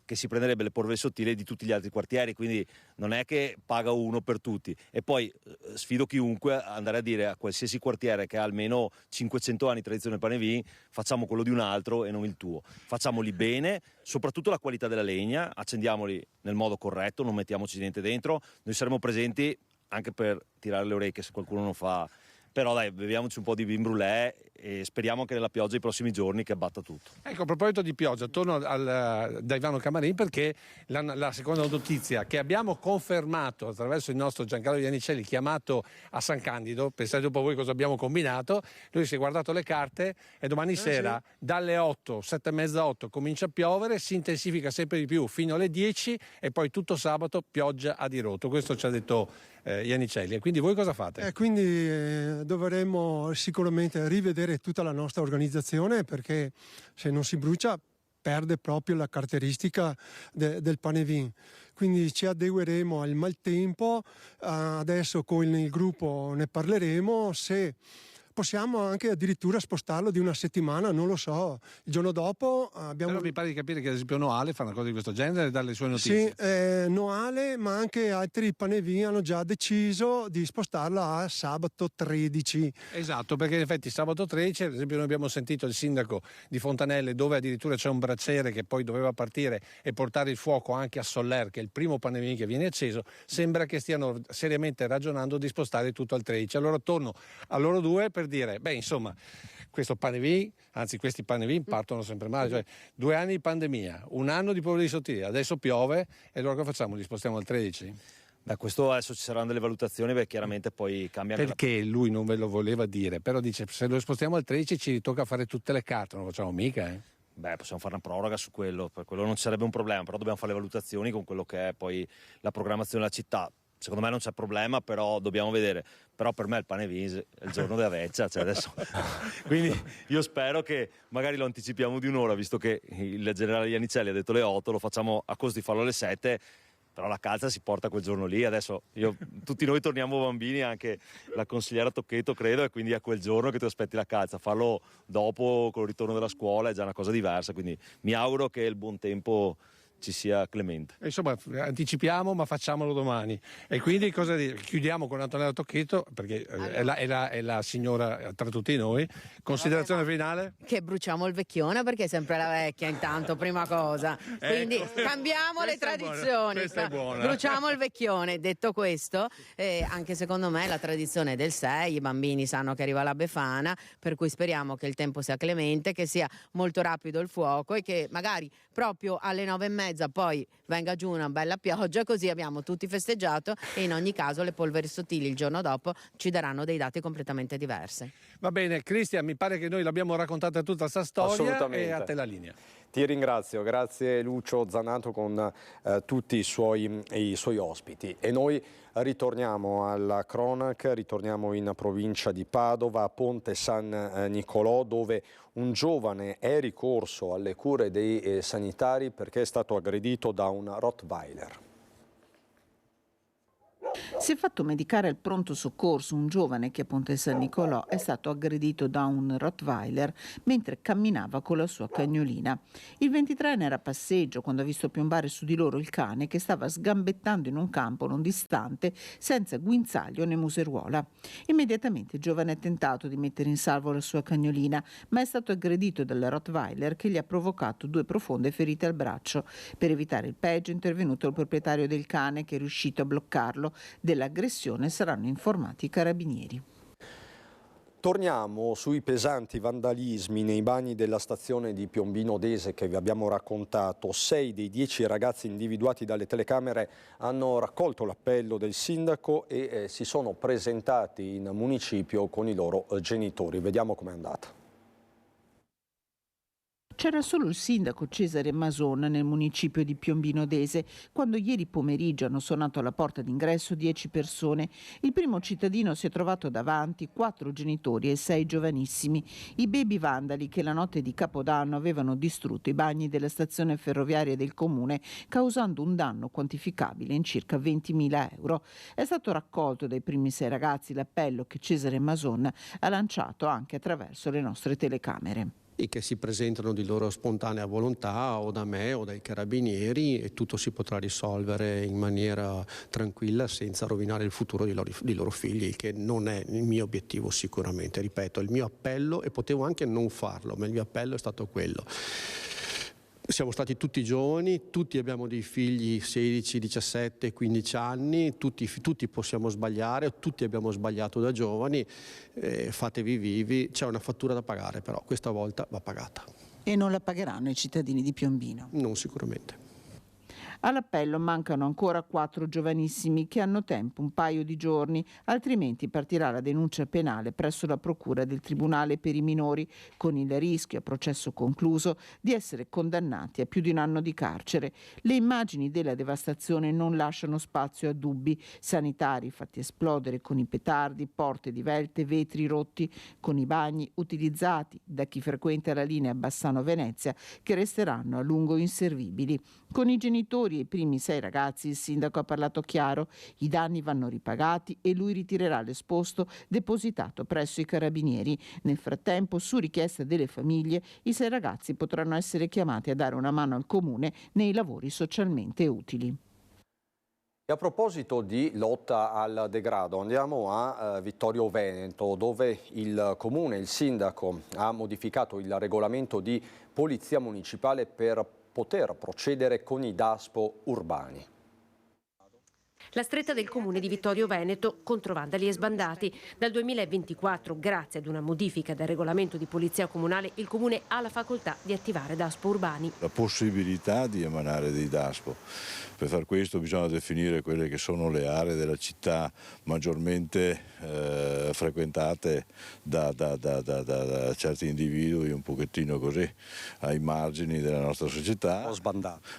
che si prenderebbe le polveri sottili di tutti gli altri quartieri, quindi non è che paga uno per tutti. E poi sfido chiunque ad andare a dire a qualsiasi quartiere che ha almeno 500 anni di tradizione panevin facciamo quello di un altro e non il tuo. Facciamoli bene, soprattutto la qualità della legna, accendiamoli nel modo corretto, non mettiamoci niente dentro, noi saremo presenti anche per tirare le orecchie se qualcuno non fa. Però dai, beviamoci un po' di vin brûlé e speriamo che nella pioggia i prossimi giorni che abbatta tutto. Ecco, a proposito di pioggia, torno da Ivano Camarin perché la seconda notizia che abbiamo confermato attraverso il nostro Giancarlo Iannicelli chiamato a San Candido, pensate un po' voi cosa abbiamo combinato, lui si è guardato le carte e domani sera dalle 8, 7:30, 8 comincia a piovere, si intensifica sempre di più fino alle 10 e poi tutto sabato pioggia a dirotto, questo ci ha detto Iannicelli. E quindi voi cosa fate? Quindi dovremmo sicuramente rivedere tutta la nostra organizzazione perché se non si brucia perde proprio la caratteristica del panevin. Quindi ci adegueremo al maltempo, adesso con il gruppo ne parleremo, se possiamo anche addirittura spostarlo di una settimana, non lo so. Il giorno dopo abbiamo... Però mi pare di capire che ad esempio Noale fa una cosa di questo genere dalle sue notizie. Sì, Noale, ma anche altri panevin hanno già deciso di spostarla a sabato 13. Esatto, perché in effetti sabato 13, ad esempio noi abbiamo sentito il sindaco di Fontanelle dove addirittura c'è un braciere che poi doveva partire e portare il fuoco anche a Soller, che è il primo panevin che viene acceso, sembra che stiano seriamente ragionando di spostare tutto al 13. Allora torno a loro due per dire, beh insomma, questi panevin partono sempre male, cioè 2 anni di pandemia, 1 anno di polveri sottili, adesso piove e allora cosa facciamo? Li spostiamo al 13? Beh, questo adesso ci saranno delle valutazioni, beh, chiaramente poi cambia. Perché lui non ve lo voleva dire, però dice se lo spostiamo al 13 ci tocca fare tutte le carte, non lo facciamo mica, Beh, possiamo fare una proroga su quello, per quello non ci sarebbe un problema, però dobbiamo fare le valutazioni con quello che è poi la programmazione della città. Secondo me non c'è problema, però dobbiamo vedere. Però per me il panevin è il giorno della vecchia, cioè adesso. Quindi io spero che magari lo anticipiamo di un'ora, visto che il generale Iannicelli ha detto le 8, lo facciamo a costo di farlo alle 7, però la calza si porta quel giorno lì. Adesso tutti noi torniamo bambini, anche la consigliera Tocchetto credo, e quindi a quel giorno che ti aspetti la calza. Farlo dopo, con il ritorno della scuola, è già una cosa diversa, quindi mi auguro che il buon tempo ci sia clemente. Insomma, anticipiamo, ma facciamolo domani. E quindi cosa dire? Chiudiamo con Antonella Tocchetto, perché è la signora tra tutti noi. Considerazione finale? Che bruciamo il vecchione, perché è sempre la vecchia intanto, prima cosa. Quindi cambiamo le tradizioni. Questa è buona. Bruciamo il vecchione. Detto questo, anche secondo me la tradizione del 6, i bambini sanno che arriva la Befana, per cui speriamo che il tempo sia clemente, che sia molto rapido il fuoco e che magari proprio alle 9:30 poi venga giù una bella pioggia, così abbiamo tutti festeggiato e in ogni caso le polveri sottili il giorno dopo ci daranno dei dati completamente diversi. Va bene, Cristian, mi pare che noi l'abbiamo raccontata tutta questa storia e a te la linea. Ti ringrazio, grazie Lucio Zanato con tutti i suoi ospiti. E noi ritorniamo alla cronaca, ritorniamo in provincia di Padova, a Ponte San Nicolò, dove un giovane è ricorso alle cure dei sanitari perché è stato aggredito da un Rottweiler. Si è fatto medicare al pronto soccorso un giovane che a Ponte San Nicolò è stato aggredito da un Rottweiler mentre camminava con la sua cagnolina. Il 23enne era a passeggio quando ha visto piombare su di loro il cane che stava sgambettando in un campo non distante senza guinzaglio né museruola. Immediatamente il giovane ha tentato di mettere in salvo la sua cagnolina, ma è stato aggredito dal Rottweiler che gli ha provocato 2 profonde ferite al braccio. Per evitare il peggio è intervenuto il proprietario del cane che è riuscito a bloccarlo. Dell'aggressione saranno informati i carabinieri. Torniamo sui pesanti vandalismi nei bagni della stazione di Piombino Dese che vi abbiamo raccontato. 6 dei 10 ragazzi individuati dalle telecamere hanno raccolto l'appello del sindaco e si sono presentati in municipio con i loro genitori. Vediamo com'è andata. C'era solo il sindaco Cesare Mason nel municipio di Piombino Dese quando ieri pomeriggio hanno suonato alla porta d'ingresso 10 persone. Il primo cittadino si è trovato davanti 4 genitori e 6 giovanissimi, i baby vandali che la notte di Capodanno avevano distrutto i bagni della stazione ferroviaria del comune causando un danno quantificabile in circa 20.000 euro. È stato raccolto dai primi 6 ragazzi l'appello che Cesare Mason ha lanciato anche attraverso le nostre telecamere. E che si presentano di loro spontanea volontà o da me o dai carabinieri e tutto si potrà risolvere in maniera tranquilla senza rovinare il futuro di loro figli, che non è il mio obiettivo sicuramente, ripeto, il mio appello, e potevo anche non farlo, ma il mio appello è stato quello. Siamo stati tutti giovani, tutti abbiamo dei figli 16, 17, 15 anni, tutti possiamo sbagliare, tutti abbiamo sbagliato da giovani, fatevi vivi, c'è una fattura da pagare però, questa volta va pagata. E non la pagheranno i cittadini di Piombino? Non sicuramente. All'appello mancano ancora 4 giovanissimi che hanno tempo un paio di giorni, altrimenti partirà la denuncia penale presso la Procura del Tribunale per i minori, con il rischio, a processo concluso, di essere condannati a più di 1 anno di carcere. Le immagini della devastazione non lasciano spazio a dubbi. Sanitari fatti esplodere con i petardi, porte divelte, vetri rotti, con i bagni utilizzati da chi frequenta la linea Bassano-Venezia, che resteranno a lungo inservibili. Con i genitori e i primi 6 ragazzi il sindaco ha parlato chiaro, i danni vanno ripagati e lui ritirerà l'esposto depositato presso i carabinieri. Nel frattempo, su richiesta delle famiglie, i 6 ragazzi potranno essere chiamati a dare una mano al comune nei lavori socialmente utili. E a proposito di lotta al degrado, andiamo a Vittorio Veneto, dove il comune, il sindaco, ha modificato il regolamento di polizia municipale per poter procedere con i DASPO urbani. La stretta del comune di Vittorio Veneto contro vandali e sbandati. Dal 2024, grazie ad una modifica del regolamento di polizia comunale, il comune ha la facoltà di attivare DASPO urbani. La possibilità di emanare dei DASPO. Per far questo bisogna definire quelle che sono le aree della città maggiormente frequentate da certi individui un pochettino così ai margini della nostra società.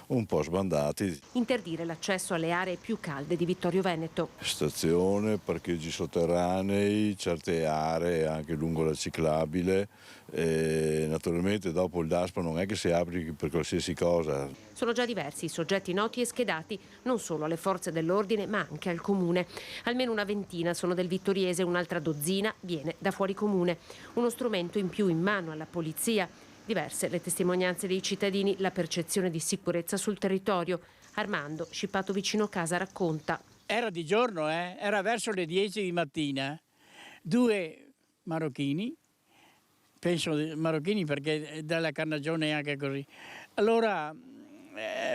Un po' sbandati. Interdire l'accesso alle aree più calde di Vittorio Veneto. Stazione, parcheggi sotterranei, certe aree anche lungo la ciclabile. E naturalmente dopo il DASPO non è che si apri per qualsiasi cosa. Sono già diversi i soggetti noti e schedati non solo alle forze dell'ordine ma anche al comune. Almeno una ventina sono del Vittoriese, un'altra dozzina viene da fuori comune. Uno strumento in più in mano alla polizia Diverse le testimonianze dei cittadini, la percezione di sicurezza sul territorio. Armando, scippato vicino casa, racconta. Era di giorno, era verso le 10 di mattina. 2 marocchini, penso marocchini perché dalla carnagione è anche così. Allora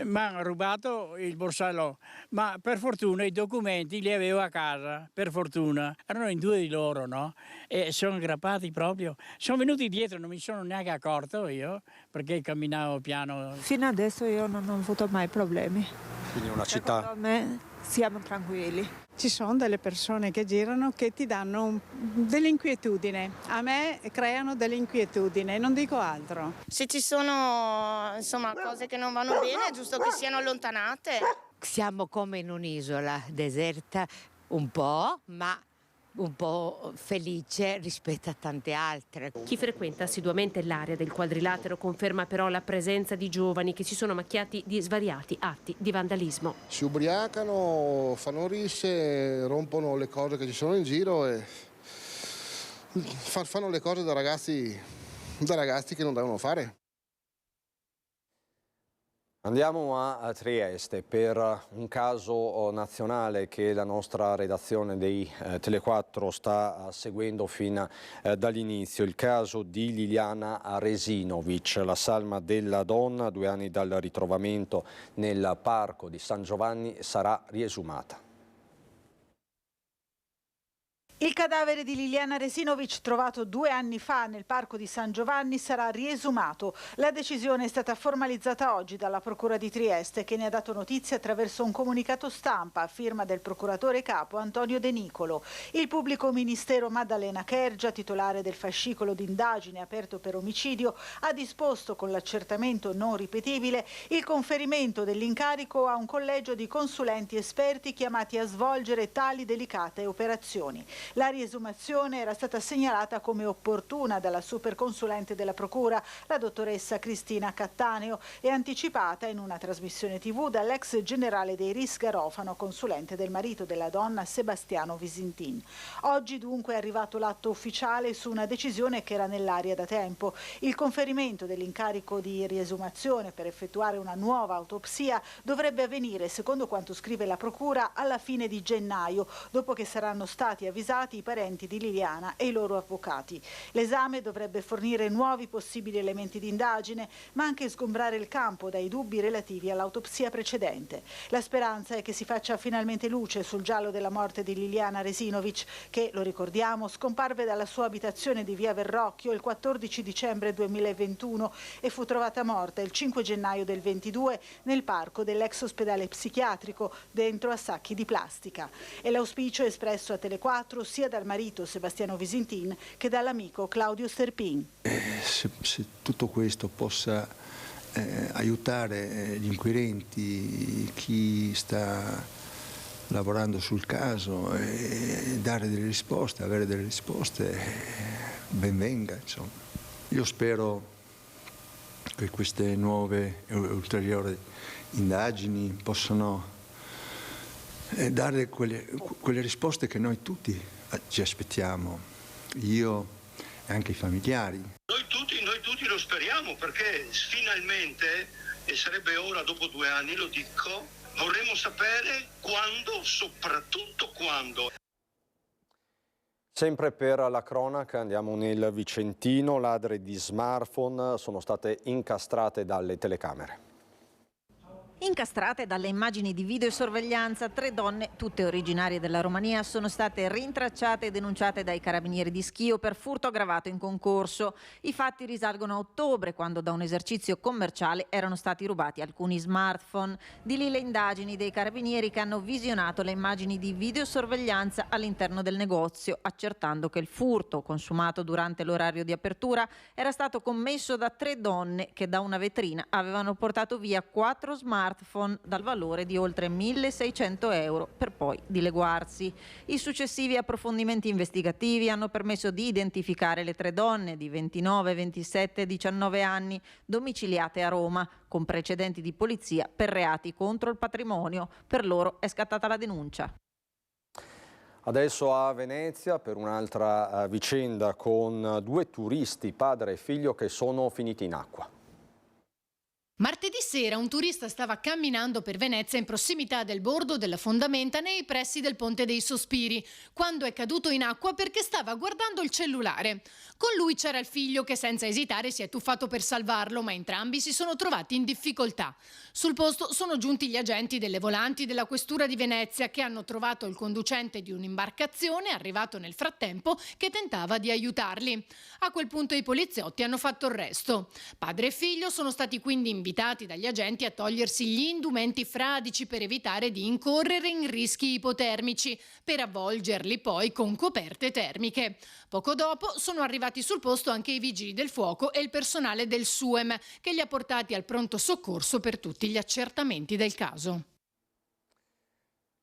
mi hanno rubato il borsello, ma per fortuna i documenti li avevo a casa, per fortuna. Erano in 2 di loro, no? E sono aggrappati proprio. Sono venuti dietro, non mi sono neanche accorto io, perché camminavo piano. Fino adesso io non ho avuto mai problemi. Quindi una città... Secondo me siamo tranquilli. Ci sono delle persone che girano che ti danno dell'inquietudine. A me creano dell'inquietudine, non dico altro. Se ci sono cose che non vanno bene è giusto che siano allontanate. Siamo come in un'isola deserta, un po', ma un po' felice rispetto a tante altre. Chi frequenta assiduamente l'area del Quadrilatero conferma però la presenza di giovani che si sono macchiati di svariati atti di vandalismo. Si ubriacano, fanno risse, rompono le cose che ci sono in giro e fanno le cose da ragazzi che non devono fare. Andiamo a Trieste per un caso nazionale che la nostra redazione dei Tele4 sta seguendo fin dall'inizio, il caso di Liliana Resinovic, la salma della donna, 2 anni dal ritrovamento nel parco di San Giovanni, sarà riesumata. Il cadavere di Liliana Resinovic, trovato 2 anni fa nel parco di San Giovanni, sarà riesumato. La decisione è stata formalizzata oggi dalla Procura di Trieste, che ne ha dato notizia attraverso un comunicato stampa a firma del procuratore capo Antonio De Nicolo. Il pubblico ministero Maddalena Kergia, titolare del fascicolo d'indagine aperto per omicidio, ha disposto con l'accertamento non ripetibile il conferimento dell'incarico a un collegio di consulenti esperti chiamati a svolgere tali delicate operazioni. La riesumazione era stata segnalata come opportuna dalla superconsulente della Procura, la dottoressa Cristina Cattaneo, e anticipata in una trasmissione TV dall'ex generale dei RIS Garofano, consulente del marito della donna Sebastiano Visintin. Oggi dunque è arrivato l'atto ufficiale su una decisione che era nell'aria da tempo. Il conferimento dell'incarico di riesumazione per effettuare una nuova autopsia dovrebbe avvenire, secondo quanto scrive la Procura, alla fine di gennaio, dopo che saranno stati avvisati i parenti di Liliana e i loro avvocati. L'esame dovrebbe fornire nuovi possibili elementi di indagine, ma anche sgombrare il campo dai dubbi relativi all'autopsia precedente. La speranza è che si faccia finalmente luce sul giallo della morte di Liliana Resinovic, che, lo ricordiamo, scomparve dalla sua abitazione di via Verrocchio il 14 dicembre 2021 e fu trovata morta il 5 gennaio del 22 nel parco dell'ex ospedale psichiatrico, dentro a sacchi di plastica. E l'auspicio espresso a Tele4 sia dal marito Sebastiano Visintin che dall'amico Claudio Sterpin. Se tutto questo possa aiutare gli inquirenti, chi sta lavorando sul caso, dare delle risposte, avere delle risposte, ben venga, insomma. Io spero che queste nuove e ulteriori indagini possano dare quelle risposte che noi tutti ci aspettiamo, io e anche i familiari. Noi tutti lo speriamo, perché finalmente, e sarebbe ora dopo 2 anni, lo dico, vorremmo sapere quando, soprattutto quando. Sempre per la cronaca andiamo nel Vicentino, ladre di smartphone sono state incastrate dalle telecamere. Incastrate dalle immagini di videosorveglianza, 3 donne, tutte originarie della Romania, sono state rintracciate e denunciate dai carabinieri di Schio per furto aggravato in concorso. I fatti risalgono a ottobre, quando da un esercizio commerciale erano stati rubati alcuni smartphone. Di lì le indagini dei carabinieri che hanno visionato le immagini di videosorveglianza all'interno del negozio, accertando che il furto, consumato durante l'orario di apertura, era stato commesso da 3 donne che da una vetrina avevano portato via 4 smartphone dal valore di oltre 1.600 euro per poi dileguarsi. I successivi approfondimenti investigativi hanno permesso di identificare le 3 donne di 29, 27 e 19 anni domiciliate a Roma, con precedenti di polizia per reati contro il patrimonio. Per loro è scattata la denuncia. Adesso a Venezia per un'altra vicenda con due turisti, padre e figlio, che sono finiti in acqua. Martedì sera un turista stava camminando per Venezia in prossimità del bordo della fondamenta nei pressi del Ponte dei Sospiri, quando è caduto in acqua perché stava guardando il cellulare. Con lui c'era il figlio che senza esitare si è tuffato per salvarlo, ma entrambi si sono trovati in difficoltà. Sul posto sono giunti gli agenti delle volanti della Questura di Venezia che hanno trovato il conducente di un'imbarcazione, arrivato nel frattempo, che tentava di aiutarli. A quel punto i poliziotti hanno fatto arresto. Padre e figlio sono stati quindi invitati dagli agenti a togliersi gli indumenti fradici per evitare di incorrere in rischi ipotermici, per avvolgerli poi con coperte termiche. Poco dopo sono arrivati sul posto anche i vigili del fuoco e il personale del SUEM, che li ha portati al pronto soccorso per tutti gli accertamenti del caso.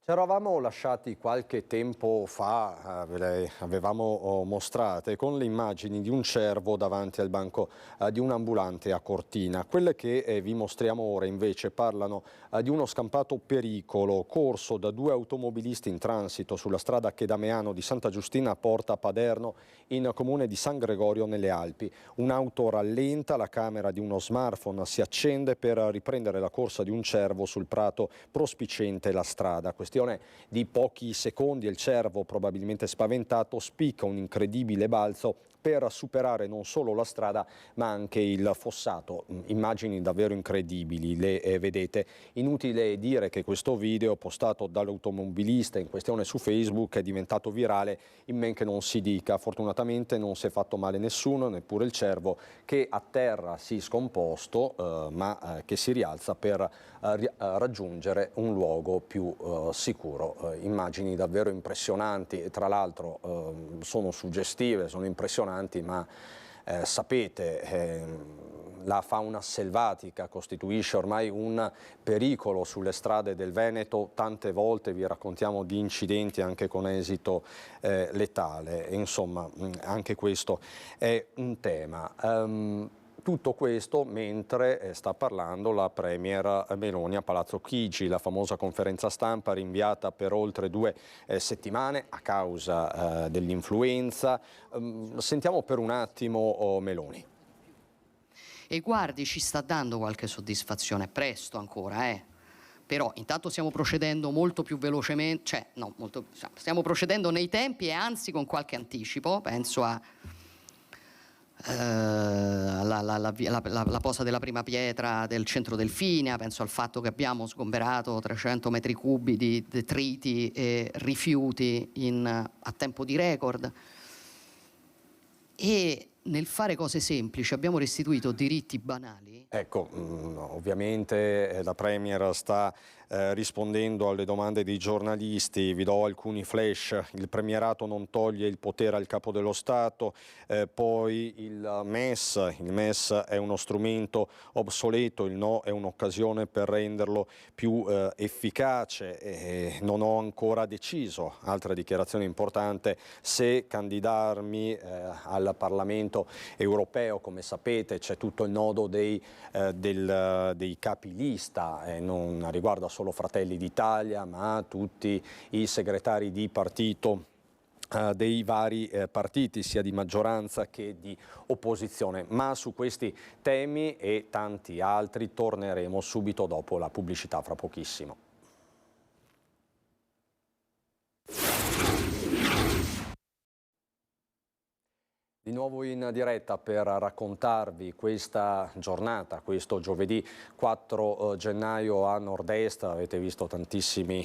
Ci eravamo lasciati qualche tempo fa, ve le avevamo mostrate, con le immagini di un cervo davanti al banco di un ambulante a Cortina. Quelle che vi mostriamo ora invece parlano di uno scampato pericolo corso da due automobilisti in transito sulla strada che da Meano di Santa Giustina porta a Paderno in comune di San Gregorio nelle Alpi. Un'auto rallenta, la camera di uno smartphone si accende per riprendere la corsa di un cervo sul prato prospiciente la strada. Questione di pochi secondi, il cervo, probabilmente spaventato, spicca un incredibile balzo per superare non solo la strada ma anche il fossato. Immagini davvero incredibili, le vedete. Inutile dire che questo video postato dall'automobilista in questione su Facebook è diventato virale in men che non si dica. Fortunatamente non si è fatto male nessuno, neppure il cervo, che a terra si è scomposto ma che si rialza per raggiungere un luogo più sicuro. Immagini davvero impressionanti, tra l'altro sono suggestive, sono impressionanti, ma sapete, la fauna selvatica costituisce ormai un pericolo sulle strade del Veneto. Tante volte vi raccontiamo di incidenti anche con esito letale. Insomma, anche questo è un tema. Tutto questo mentre sta parlando la Premier Meloni a Palazzo Chigi, la famosa conferenza stampa rinviata per oltre 2 settimane a causa dell'influenza. Sentiamo per un attimo Meloni. E guardi, ci sta dando qualche soddisfazione, presto ancora, Però intanto stiamo procedendo molto più velocemente, stiamo procedendo nei tempi e anzi con qualche anticipo, penso a la posa della prima pietra del centro Delfinia, penso al fatto che abbiamo sgomberato 300 metri cubi di detriti e rifiuti a tempo di record, e nel fare cose semplici abbiamo restituito diritti banali. Ecco, ovviamente la Premier sta rispondendo alle domande dei giornalisti. Vi do alcuni flash. Il premierato non toglie il potere al capo dello Stato, poi il MES è uno strumento obsoleto, il no è un'occasione per renderlo più efficace, non ho ancora deciso, altra dichiarazione importante, se candidarmi al Parlamento europeo. Come sapete c'è tutto il nodo dei capilista, non riguarda solo Fratelli d'Italia ma tutti i segretari di partito dei vari partiti, sia di maggioranza che di opposizione. Ma su questi temi e tanti altri torneremo subito dopo la pubblicità, fra pochissimo. Di nuovo in diretta per raccontarvi questa giornata, questo giovedì 4 gennaio a Nord-Est. Avete visto tantissimi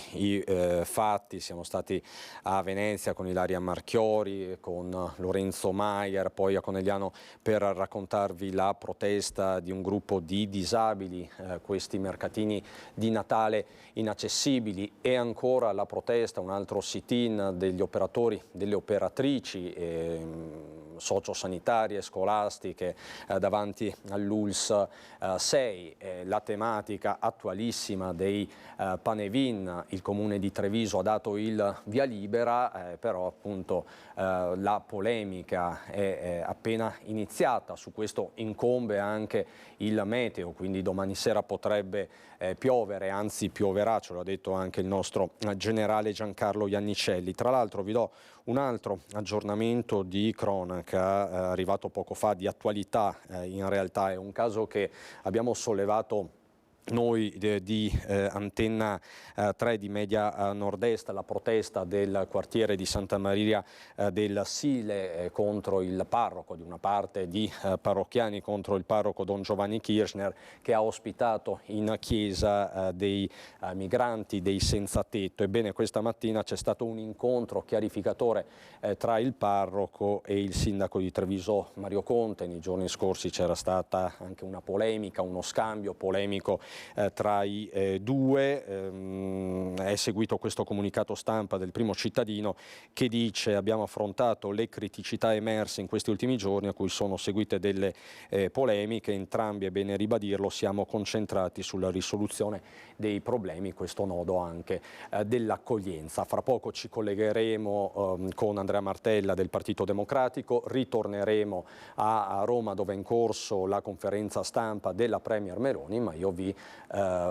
fatti, siamo stati a Venezia con Ilaria Marchiori, con Lorenzo Maier, poi a Conegliano per raccontarvi la protesta di un gruppo di disabili, questi mercatini di Natale inaccessibili, e ancora la protesta, un altro sit-in degli operatori, delle operatrici, sociosanitarie, scolastiche davanti all'ULSS 6, la tematica attualissima dei Panevin. Il comune di Treviso ha dato il via libera, però appunto la polemica è appena iniziata. Su questo incombe anche il meteo, quindi domani sera potrebbe piovere, anzi pioverà, ce l'ha detto anche il nostro generale Giancarlo Iannicelli. Tra l'altro vi do un altro aggiornamento di cronaca arrivato poco fa, di attualità. In realtà è un caso che abbiamo sollevato noi di Antenna 3 di Media Nord-Est, la protesta del quartiere di Santa Maria del Sile contro il parroco, di una parte di parrocchiani contro il parroco Don Giovanni Kirchner, che ha ospitato in chiesa dei migranti, dei senza tetto. Ebbene, questa mattina c'è stato un incontro chiarificatore tra il parroco e il sindaco di Treviso Mario Conte. Nei giorni scorsi c'era stata anche una polemica, uno scambio polemico tra i due. È seguito questo comunicato stampa del Primo Cittadino che dice: abbiamo affrontato le criticità emerse in questi ultimi giorni, a cui sono seguite delle polemiche. Entrambi, è bene ribadirlo, siamo concentrati sulla risoluzione dei problemi, questo nodo anche dell'accoglienza. Fra poco ci collegheremo con Andrea Martella del Partito Democratico, ritorneremo a Roma dove è in corso la conferenza stampa della Premier Meloni, ma io vi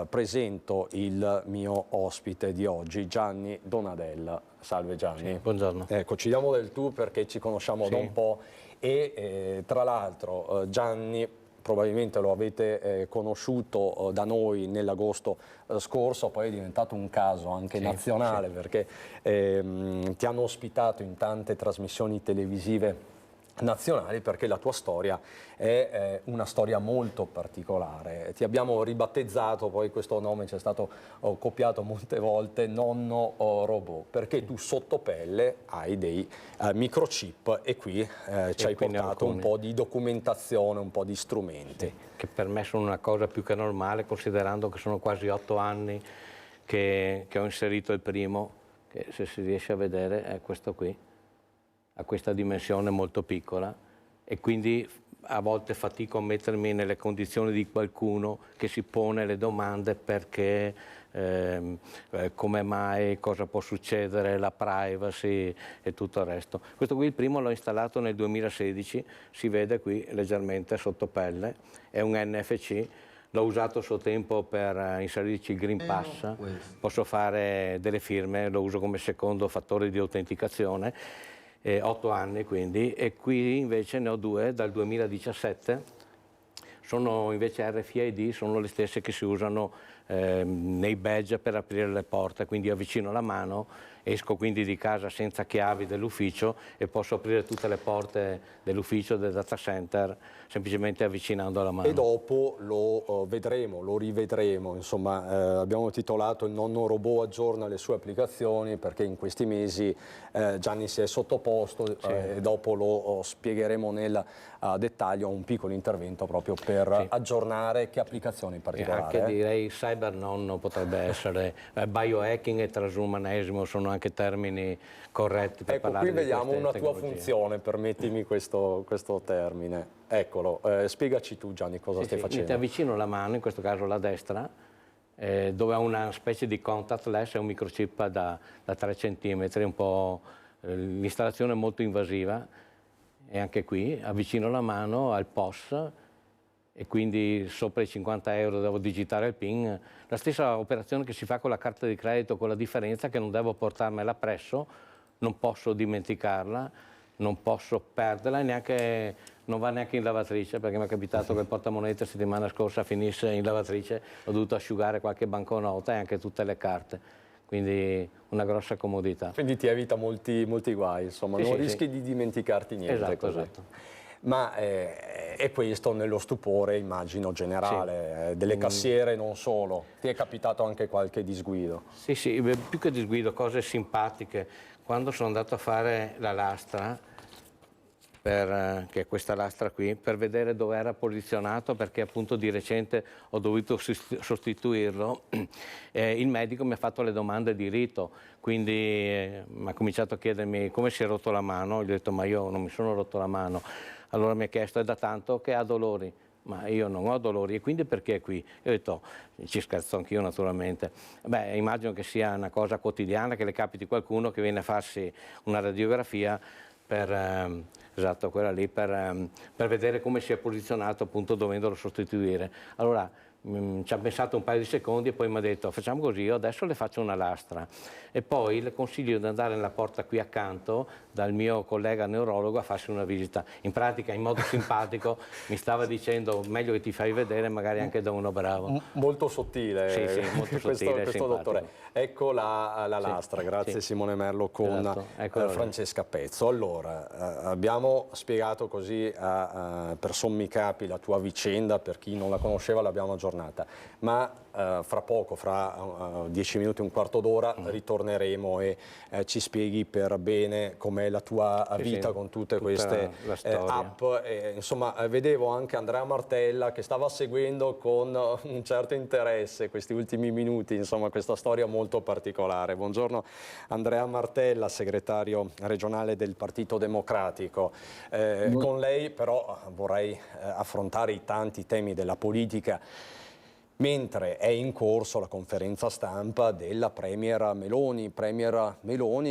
presento il mio ospite di oggi, Gianni Donadella. Salve Gianni. Sì, buongiorno. Ecco, ci diamo del tu perché ci conosciamo da un po' e tra l'altro Gianni probabilmente lo avete conosciuto da noi nell'agosto scorso, poi è diventato un caso anche nazionale perché ti hanno ospitato in tante trasmissioni televisive nazionali, perché la tua storia è una storia molto particolare. Ti abbiamo ribattezzato, poi questo nome ci è stato copiato molte volte, nonno robot, perché tu sotto pelle hai dei microchip e qui ci hai portato un po' di documentazione, un po' di strumenti. Che per me sono una cosa più che normale, considerando che sono quasi 8 anni che ho inserito il primo, che se si riesce a vedere è questo qui, a questa dimensione molto piccola, e quindi a volte fatico a mettermi nelle condizioni di qualcuno che si pone le domande perché, come mai, cosa può succedere, la privacy e tutto il resto. Questo qui, il primo, l'ho installato nel 2016, si vede qui leggermente sotto pelle, è un NFC. L'ho usato a suo tempo per inserirci il Green Pass, posso fare delle firme, lo uso come secondo fattore di autenticazione. 8 anni quindi, e qui invece ne ho 2 dal 2017, sono invece RFID, sono le stesse che si usano nei badge per aprire le porte, quindi avvicino la mano, esco quindi di casa senza chiavi dell'ufficio e posso aprire tutte le porte dell'ufficio, del data center, semplicemente avvicinando la mano. E dopo lo vedremo, lo rivedremo, insomma abbiamo titolato Il nonno robot aggiorna le sue applicazioni, perché in questi mesi Gianni si è sottoposto e dopo lo spiegheremo nel dettaglio, un piccolo intervento proprio per aggiornare. Che applicazioni in particolare? Anche direi cyber nonno potrebbe essere, biohacking e transumanesimo sono anche termini corretti per parlare di queste tecnologie. Qui vediamo una tua funzione, permettimi questo termine. Eccolo, spiegaci tu Gianni cosa stai facendo. Ti avvicino la mano, in questo caso la destra, dove ha una specie di contactless, è un microchip da 3 centimetri, un po' l'installazione è molto invasiva, e anche qui avvicino la mano al POS e quindi sopra i 50 euro devo digitare il PIN, la stessa operazione che si fa con la carta di credito, con la differenza che non devo portarmela presso, non posso dimenticarla, non posso perderla e non va neanche in lavatrice, perché mi è capitato che il portamonete la settimana scorsa finisse in lavatrice, ho dovuto asciugare qualche banconota e anche tutte le carte, quindi una grossa comodità. Quindi ti evita molti guai, insomma, non rischi di dimenticarti niente. Esatto. Ma è questo nello stupore, immagino, generale, delle cassiere non solo. Ti è capitato anche qualche disguido? Sì, più che disguido, cose simpatiche. Quando sono andato a fare la lastra, che è questa lastra qui, per vedere dove era posizionato, perché appunto di recente ho dovuto sostituirlo. Il medico mi ha fatto le domande di rito, quindi mi ha cominciato a chiedermi come si è rotto la mano. Gli ho detto: ma io non mi sono rotto la mano. Allora mi ha chiesto: è da tanto che ha dolori? Ma io non ho dolori, e quindi perché è qui? Io ho detto, ci scherzo anch'io naturalmente, immagino che sia una cosa quotidiana, che le capiti qualcuno che viene a farsi una radiografia esatto, quella lì, per vedere come si è posizionato, appunto, dovendolo sostituire. Allora ci ha pensato un paio di secondi e poi mi ha detto: facciamo così, io adesso le faccio una lastra e poi le consiglio di andare nella porta qui accanto dal mio collega neurologo a farsi una visita. In pratica, in modo simpatico, mi stava dicendo: meglio che ti fai vedere magari anche da uno bravo. Molto sottile, sì, molto sottile, questo dottore. Ecco la lastra, grazie Simone Merlo con Francesca Pezzo. Allora, abbiamo spiegato così per sommi capi la tua vicenda, per chi non la conosceva l'abbiamo aggiornata, ma fra poco, fra 10 minuti, un quarto d'ora, ritorneremo e ci spieghi per bene com'è la tua vita con tutte queste app. Insomma, vedevo anche Andrea Martella che stava seguendo con un certo interesse questi ultimi minuti, insomma, questa storia molto particolare. Buongiorno Andrea Martella, segretario regionale del Partito Democratico. Con lei però vorrei affrontare i tanti temi della politica, mentre è in corso la conferenza stampa della Premier Meloni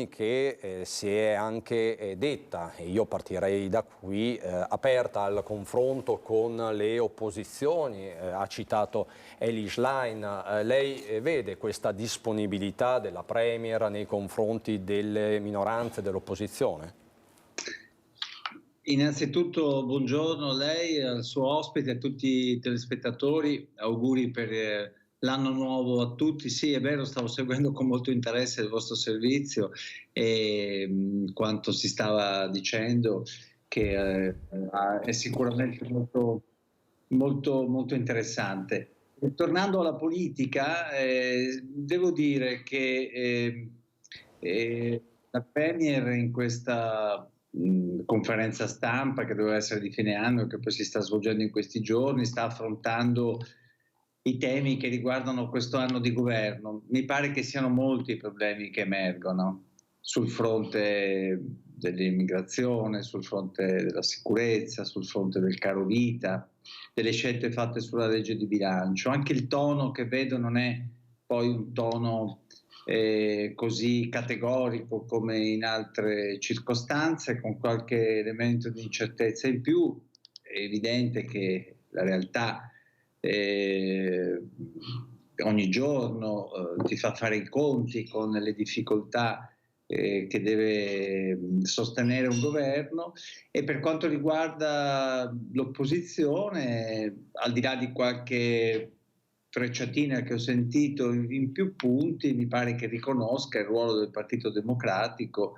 che si è anche detta, e io partirei da qui, aperta al confronto con le opposizioni. Ha citato Elly Schlein. Lei vede questa disponibilità della Premier nei confronti delle minoranze, dell'opposizione? Innanzitutto buongiorno a lei, al suo ospite, a tutti i telespettatori, auguri per l'anno nuovo a tutti. Sì, è vero, stavo seguendo con molto interesse il vostro servizio e quanto si stava dicendo, che è sicuramente molto interessante. Tornando alla politica, devo dire che la Premier in questa conferenza stampa che doveva essere di fine anno e che poi si sta svolgendo in questi giorni sta affrontando i temi che riguardano questo anno di governo. Mi pare che siano molti i problemi che emergono sul fronte dell'immigrazione, sul fronte della sicurezza, sul fronte del caro vita, delle scelte fatte sulla legge di bilancio. Anche il tono che vedo non è poi un tono così categorico come in altre circostanze, con qualche elemento di incertezza in più. È evidente che la realtà ogni giorno ti fa fare i conti con le difficoltà che deve sostenere un governo, e per quanto riguarda l'opposizione, al di là di qualche frecciatina che ho sentito in più punti, mi pare che riconosca il ruolo del Partito Democratico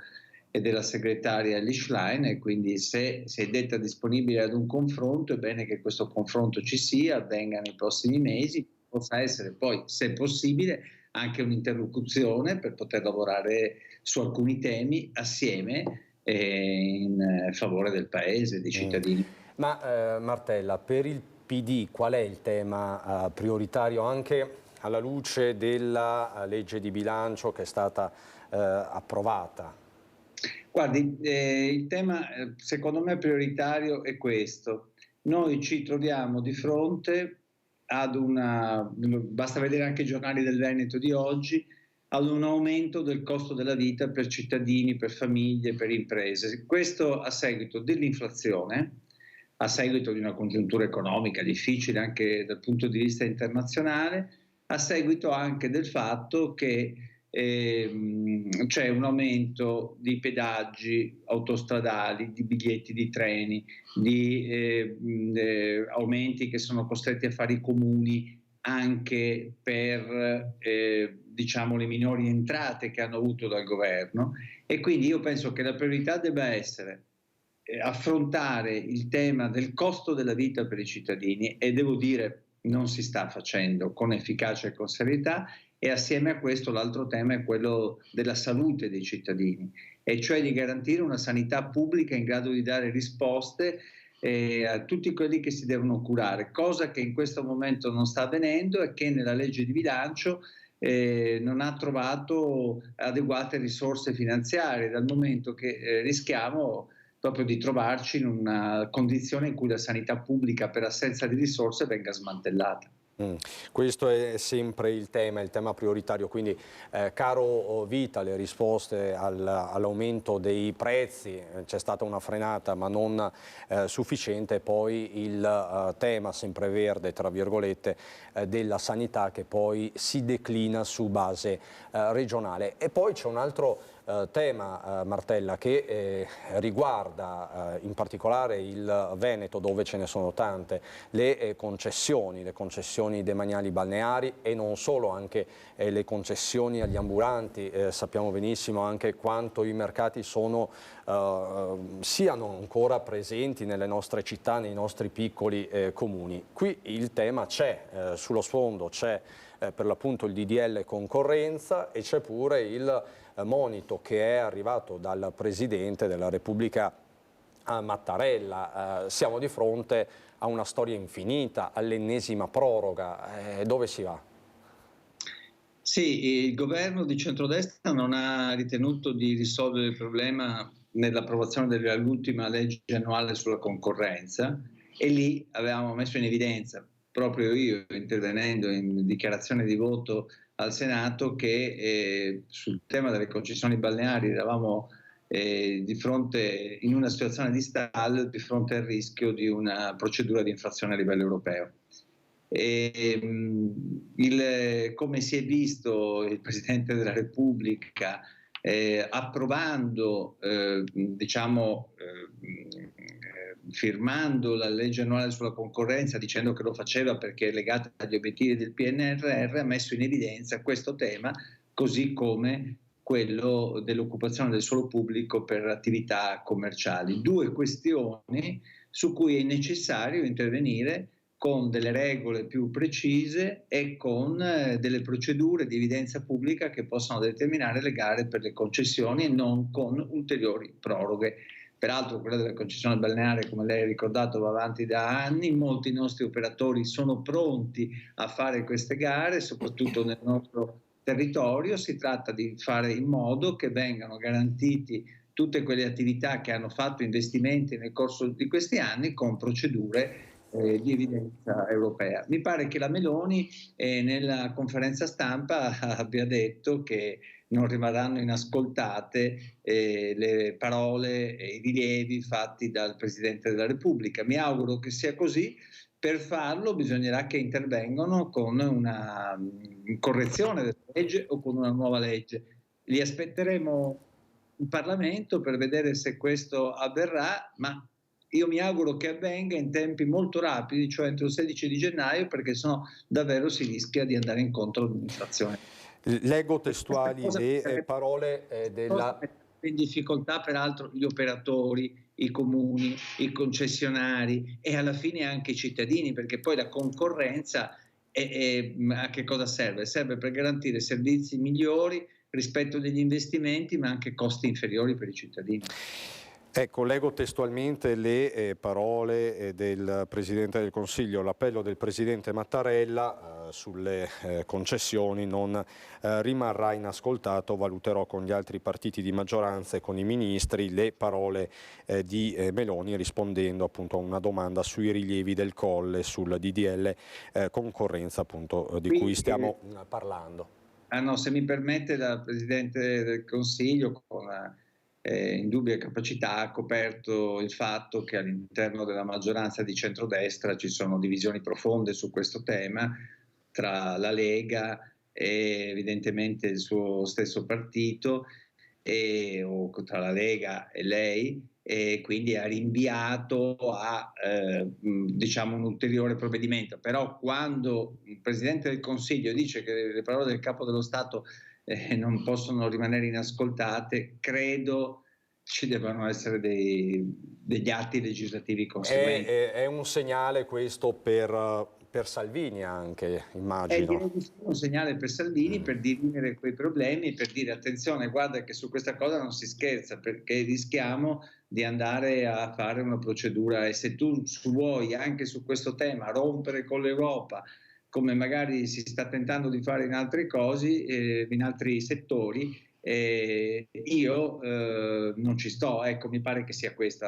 e della segretaria Elly Schlein, e quindi se è detta disponibile ad un confronto, è bene che questo confronto ci sia, avvenga nei prossimi mesi, possa essere poi, se possibile, anche un'interlocuzione per poter lavorare su alcuni temi assieme in favore del Paese, dei cittadini. Ma Martella, per il PD qual è il tema prioritario, anche alla luce della legge di bilancio che è stata approvata? Guardi, il tema secondo me prioritario è questo. Noi ci troviamo di fronte ad basta vedere anche i giornali del Veneto di oggi, ad un aumento del costo della vita per cittadini, per famiglie, per imprese. Questo a seguito dell'inflazione, a seguito di una congiuntura economica difficile anche dal punto di vista internazionale, a seguito anche del fatto che c'è un aumento di pedaggi autostradali, di biglietti di treni, di aumenti che sono costretti a fare i comuni anche per diciamo le minori entrate che hanno avuto dal governo, e quindi io penso che la priorità debba essere affrontare il tema del costo della vita per i cittadini, e devo dire non si sta facendo con efficacia e con serietà, e assieme a questo l'altro tema è quello della salute dei cittadini, e cioè di garantire una sanità pubblica in grado di dare risposte a tutti quelli che si devono curare, cosa che in questo momento non sta avvenendo e che nella legge di bilancio non ha trovato adeguate risorse finanziarie, dal momento che rischiamo proprio di trovarci in una condizione in cui la sanità pubblica per assenza di risorse venga smantellata. Questo è sempre il tema prioritario, quindi caro Vita, le risposte all'aumento dei prezzi, c'è stata una frenata ma non sufficiente, poi il tema sempreverde, tra virgolette, della sanità che poi si declina su base regionale. E poi c'è un altro tema, Martella, che riguarda in particolare il Veneto, dove ce ne sono tante, le concessioni demaniali balneari, e non solo, anche le concessioni agli ambulanti. Sappiamo benissimo anche quanto i mercati siano ancora presenti nelle nostre città, nei nostri piccoli comuni. Qui il tema c'è, sullo sfondo c'è per l'appunto il DDL concorrenza, e c'è pure il monito che è arrivato dal Presidente della Repubblica Mattarella. Siamo di fronte a una storia infinita, all'ennesima proroga. Dove si va? Sì, il governo di centrodestra non ha ritenuto di risolvere il problema nell'approvazione dell'ultima legge annuale sulla concorrenza, e lì avevamo messo in evidenza, proprio io intervenendo in dichiarazione di voto al Senato, che sul tema delle concessioni balneari eravamo di fronte, in una situazione di stallo, di fronte al rischio di una procedura di infrazione a livello europeo. Come si è visto, il Presidente della Repubblica approvando, firmando la legge annuale sulla concorrenza, dicendo che lo faceva perché è legata agli obiettivi del PNRR, ha messo in evidenza questo tema, così come quello dell'occupazione del suolo pubblico per attività commerciali. Due questioni su cui è necessario intervenire con delle regole più precise e con delle procedure di evidenza pubblica che possano determinare le gare per le concessioni, e non con ulteriori proroghe. Peraltro quella della concessione balneare, come lei ha ricordato, va avanti da anni. Molti nostri operatori sono pronti a fare queste gare, soprattutto nel nostro territorio. Si tratta di fare in modo che vengano garantiti tutte quelle attività che hanno fatto investimenti nel corso di questi anni con procedure di evidenza europea. Mi pare che la Meloni nella conferenza stampa abbia detto che non rimarranno inascoltate le parole e i rilievi fatti dal Presidente della Repubblica. Mi auguro che sia così. Per farlo bisognerà che intervengano con una correzione della legge o con una nuova legge. Li aspetteremo in Parlamento per vedere se questo avverrà, ma io mi auguro che avvenga in tempi molto rapidi, cioè entro il 16 di gennaio, perché sennò davvero si rischia di andare incontro ad un'inflazione. Leggo testuali le parole della... In difficoltà peraltro gli operatori, i comuni, i concessionari e alla fine anche i cittadini, perché poi la concorrenza a che cosa serve? Serve per garantire servizi migliori, rispetto degli investimenti, ma anche costi inferiori per i cittadini. Ecco, leggo testualmente le parole del Presidente del Consiglio. L'appello del Presidente Mattarella sulle concessioni non rimarrà inascoltato, valuterò con gli altri partiti di maggioranza e con i ministri. Le parole di Meloni rispondendo appunto a una domanda sui rilievi del Colle sul DDL concorrenza appunto di cui stiamo parlando. Se mi permette, la Presidente del Consiglio con indubbia capacità ha coperto il fatto che all'interno della maggioranza di centrodestra ci sono divisioni profonde su questo tema tra la Lega e evidentemente il suo stesso partito, o tra la Lega e lei, e quindi ha rinviato a un ulteriore provvedimento. Però quando il Presidente del Consiglio dice che le parole del Capo dello Stato non possono rimanere inascoltate, credo ci debbano essere degli atti legislativi conseguenti. È un segnale questo per per Salvini anche, immagino. È un segnale per Salvini per dirimere quei problemi, per dire attenzione, guarda che su questa cosa non si scherza, perché rischiamo di andare a fare una procedura, e se tu vuoi anche su questo tema rompere con l'Europa, come magari si sta tentando di fare in altre cose, in altri settori, io non ci sto. Ecco, mi pare che sia questo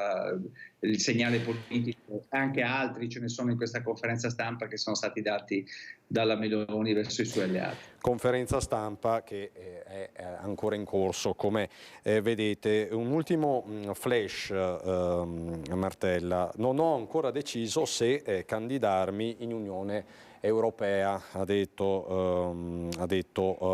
il segnale politico. Anche altri ce ne sono in questa conferenza stampa che sono stati dati dalla Meloni verso i suoi alleati. Conferenza stampa che è ancora in corso, come vedete. Un ultimo flash, Martella. Non ho ancora deciso se candidarmi in Unione Europea, ha detto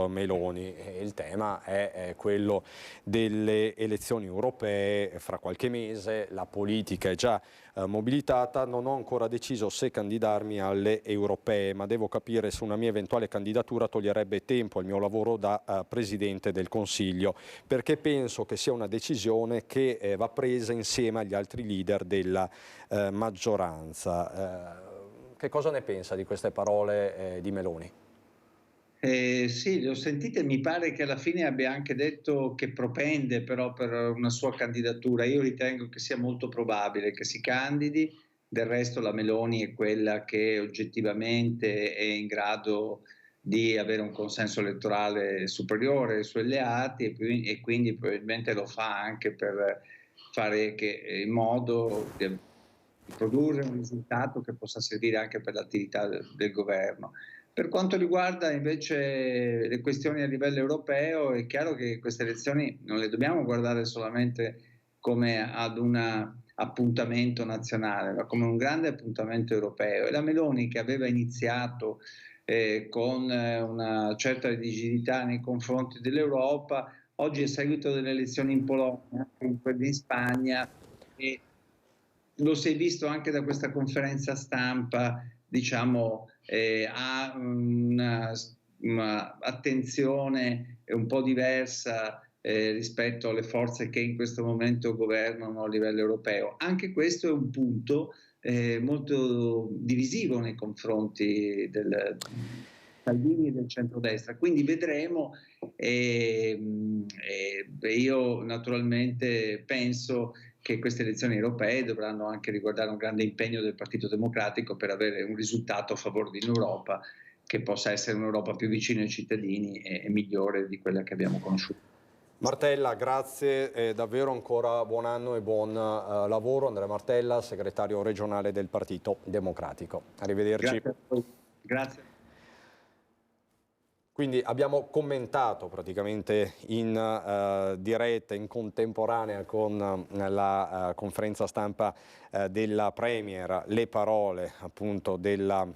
Meloni. Il tema è quello delle elezioni europee fra qualche mese, la politica è già mobilitata. Non ho ancora deciso se candidarmi alle europee, ma devo capire se una mia eventuale candidatura toglierebbe tempo al mio lavoro da Presidente del Consiglio, perché penso che sia una decisione che va presa insieme agli altri leader della maggioranza. Che cosa ne pensa di queste parole di Meloni? Sì, le ho sentite, mi pare che alla fine abbia anche detto che propende però per una sua candidatura. Io ritengo che sia molto probabile che si candidi, del resto la Meloni è quella che oggettivamente è in grado di avere un consenso elettorale superiore ai suoi alleati, e quindi probabilmente lo fa anche per fare in modo di produrre un risultato che possa servire anche per l'attività del governo. Per quanto riguarda invece le questioni a livello europeo, è chiaro che queste elezioni non le dobbiamo guardare solamente come ad un appuntamento nazionale, ma come un grande appuntamento europeo. E la Meloni, che aveva iniziato con una certa rigidità nei confronti dell'Europa, oggi a seguito delle elezioni in Polonia, in quelle in Spagna, e lo si è visto anche da questa conferenza stampa, diciamo, ha un'attenzione un po' diversa rispetto alle forze che in questo momento governano a livello europeo. Anche questo è un punto molto divisivo nei confronti del Salvini e del centrodestra, quindi vedremo. Io naturalmente penso che queste elezioni europee dovranno anche riguardare un grande impegno del Partito Democratico per avere un risultato a favore di un'Europa che possa essere un'Europa più vicina ai cittadini e migliore di quella che abbiamo conosciuto. Martella, grazie, davvero ancora buon anno e buon lavoro. Andrea Martella, segretario regionale del Partito Democratico. Arrivederci. Grazie a voi. Grazie. Quindi abbiamo commentato praticamente in diretta, in contemporanea con la conferenza stampa della Premier, le parole appunto della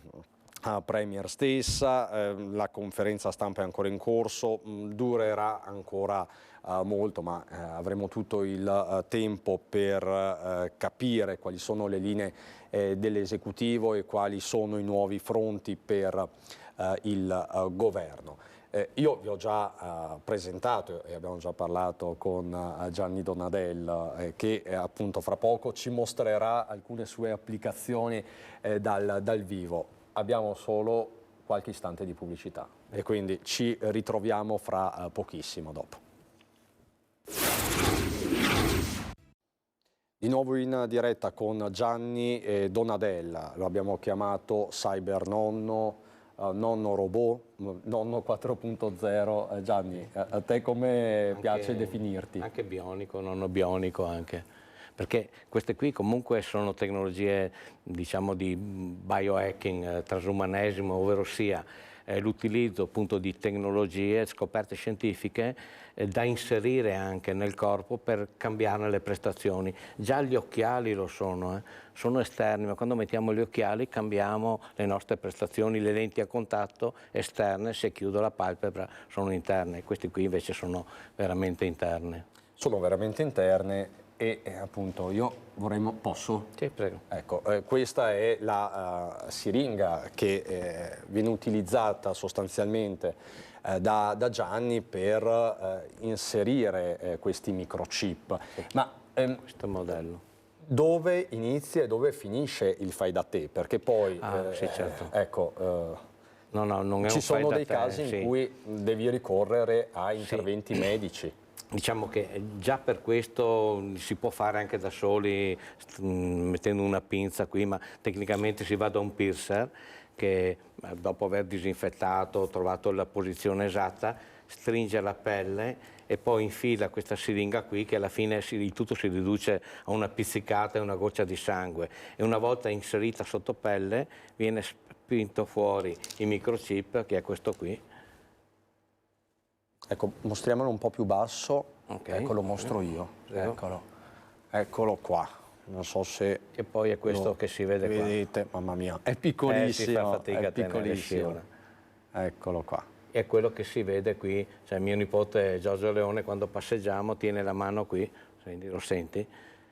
Premier stessa. La conferenza stampa è ancora in corso, durerà ancora molto, ma avremo tutto il tempo per capire quali sono le linee dell'esecutivo e quali sono i nuovi fronti per il governo. Io vi ho già presentato e abbiamo già parlato con Gianni Donadel che appunto fra poco ci mostrerà alcune sue applicazioni dal vivo. Abbiamo solo qualche istante di pubblicità e quindi ci ritroviamo fra pochissimo dopo. Di nuovo in diretta con Gianni Donadel, lo abbiamo chiamato Cyber Nonno, nonno robot, nonno 4.0. Gianni, a te come piace definirti? Anche bionico, nonno bionico anche, perché queste qui comunque sono tecnologie, diciamo, di biohacking, transumanesimo, ovvero sia l'utilizzo appunto di tecnologie, scoperte scientifiche da inserire anche nel corpo per cambiarne le prestazioni. Già gli occhiali lo sono esterni, ma quando mettiamo gli occhiali cambiamo le nostre prestazioni. Le lenti a contatto esterne, se chiudo la palpebra, sono interne, questi qui invece sono veramente interne. Sono veramente interne. E appunto io vorrei... Posso? Sì, prego. Ecco, questa è la siringa che viene utilizzata sostanzialmente da Gianni per inserire questi microchip. Sì. Ma questo modello. dove inizia e dove finisce il fai da te? Perché poi, sì, certo. ecco, no, non è ci un fai sono da dei te, casi in cui devi ricorrere a interventi medici. Diciamo che già per questo si può fare anche da soli, mettendo una pinza qui, ma tecnicamente si va da un piercer che dopo aver disinfettato, trovato la posizione esatta, stringe la pelle e poi infila questa siringa qui, che alla fine il tutto si riduce a una pizzicata e una goccia di sangue, e una volta inserita sotto pelle viene spinto fuori il microchip, che è questo qui. Ecco, mostriamolo un po' più basso, Okay. ecco, lo mostro io, eccolo qua, non so se... E poi è questo che si vede qua. Vedete, mamma mia, è piccolissimo, si fa fatica è a tenere, piccolissimo, scivola. Eccolo qua. È quello che si vede qui, cioè mio nipote Giorgio Leone, quando passeggiamo tiene la mano qui, lo senti,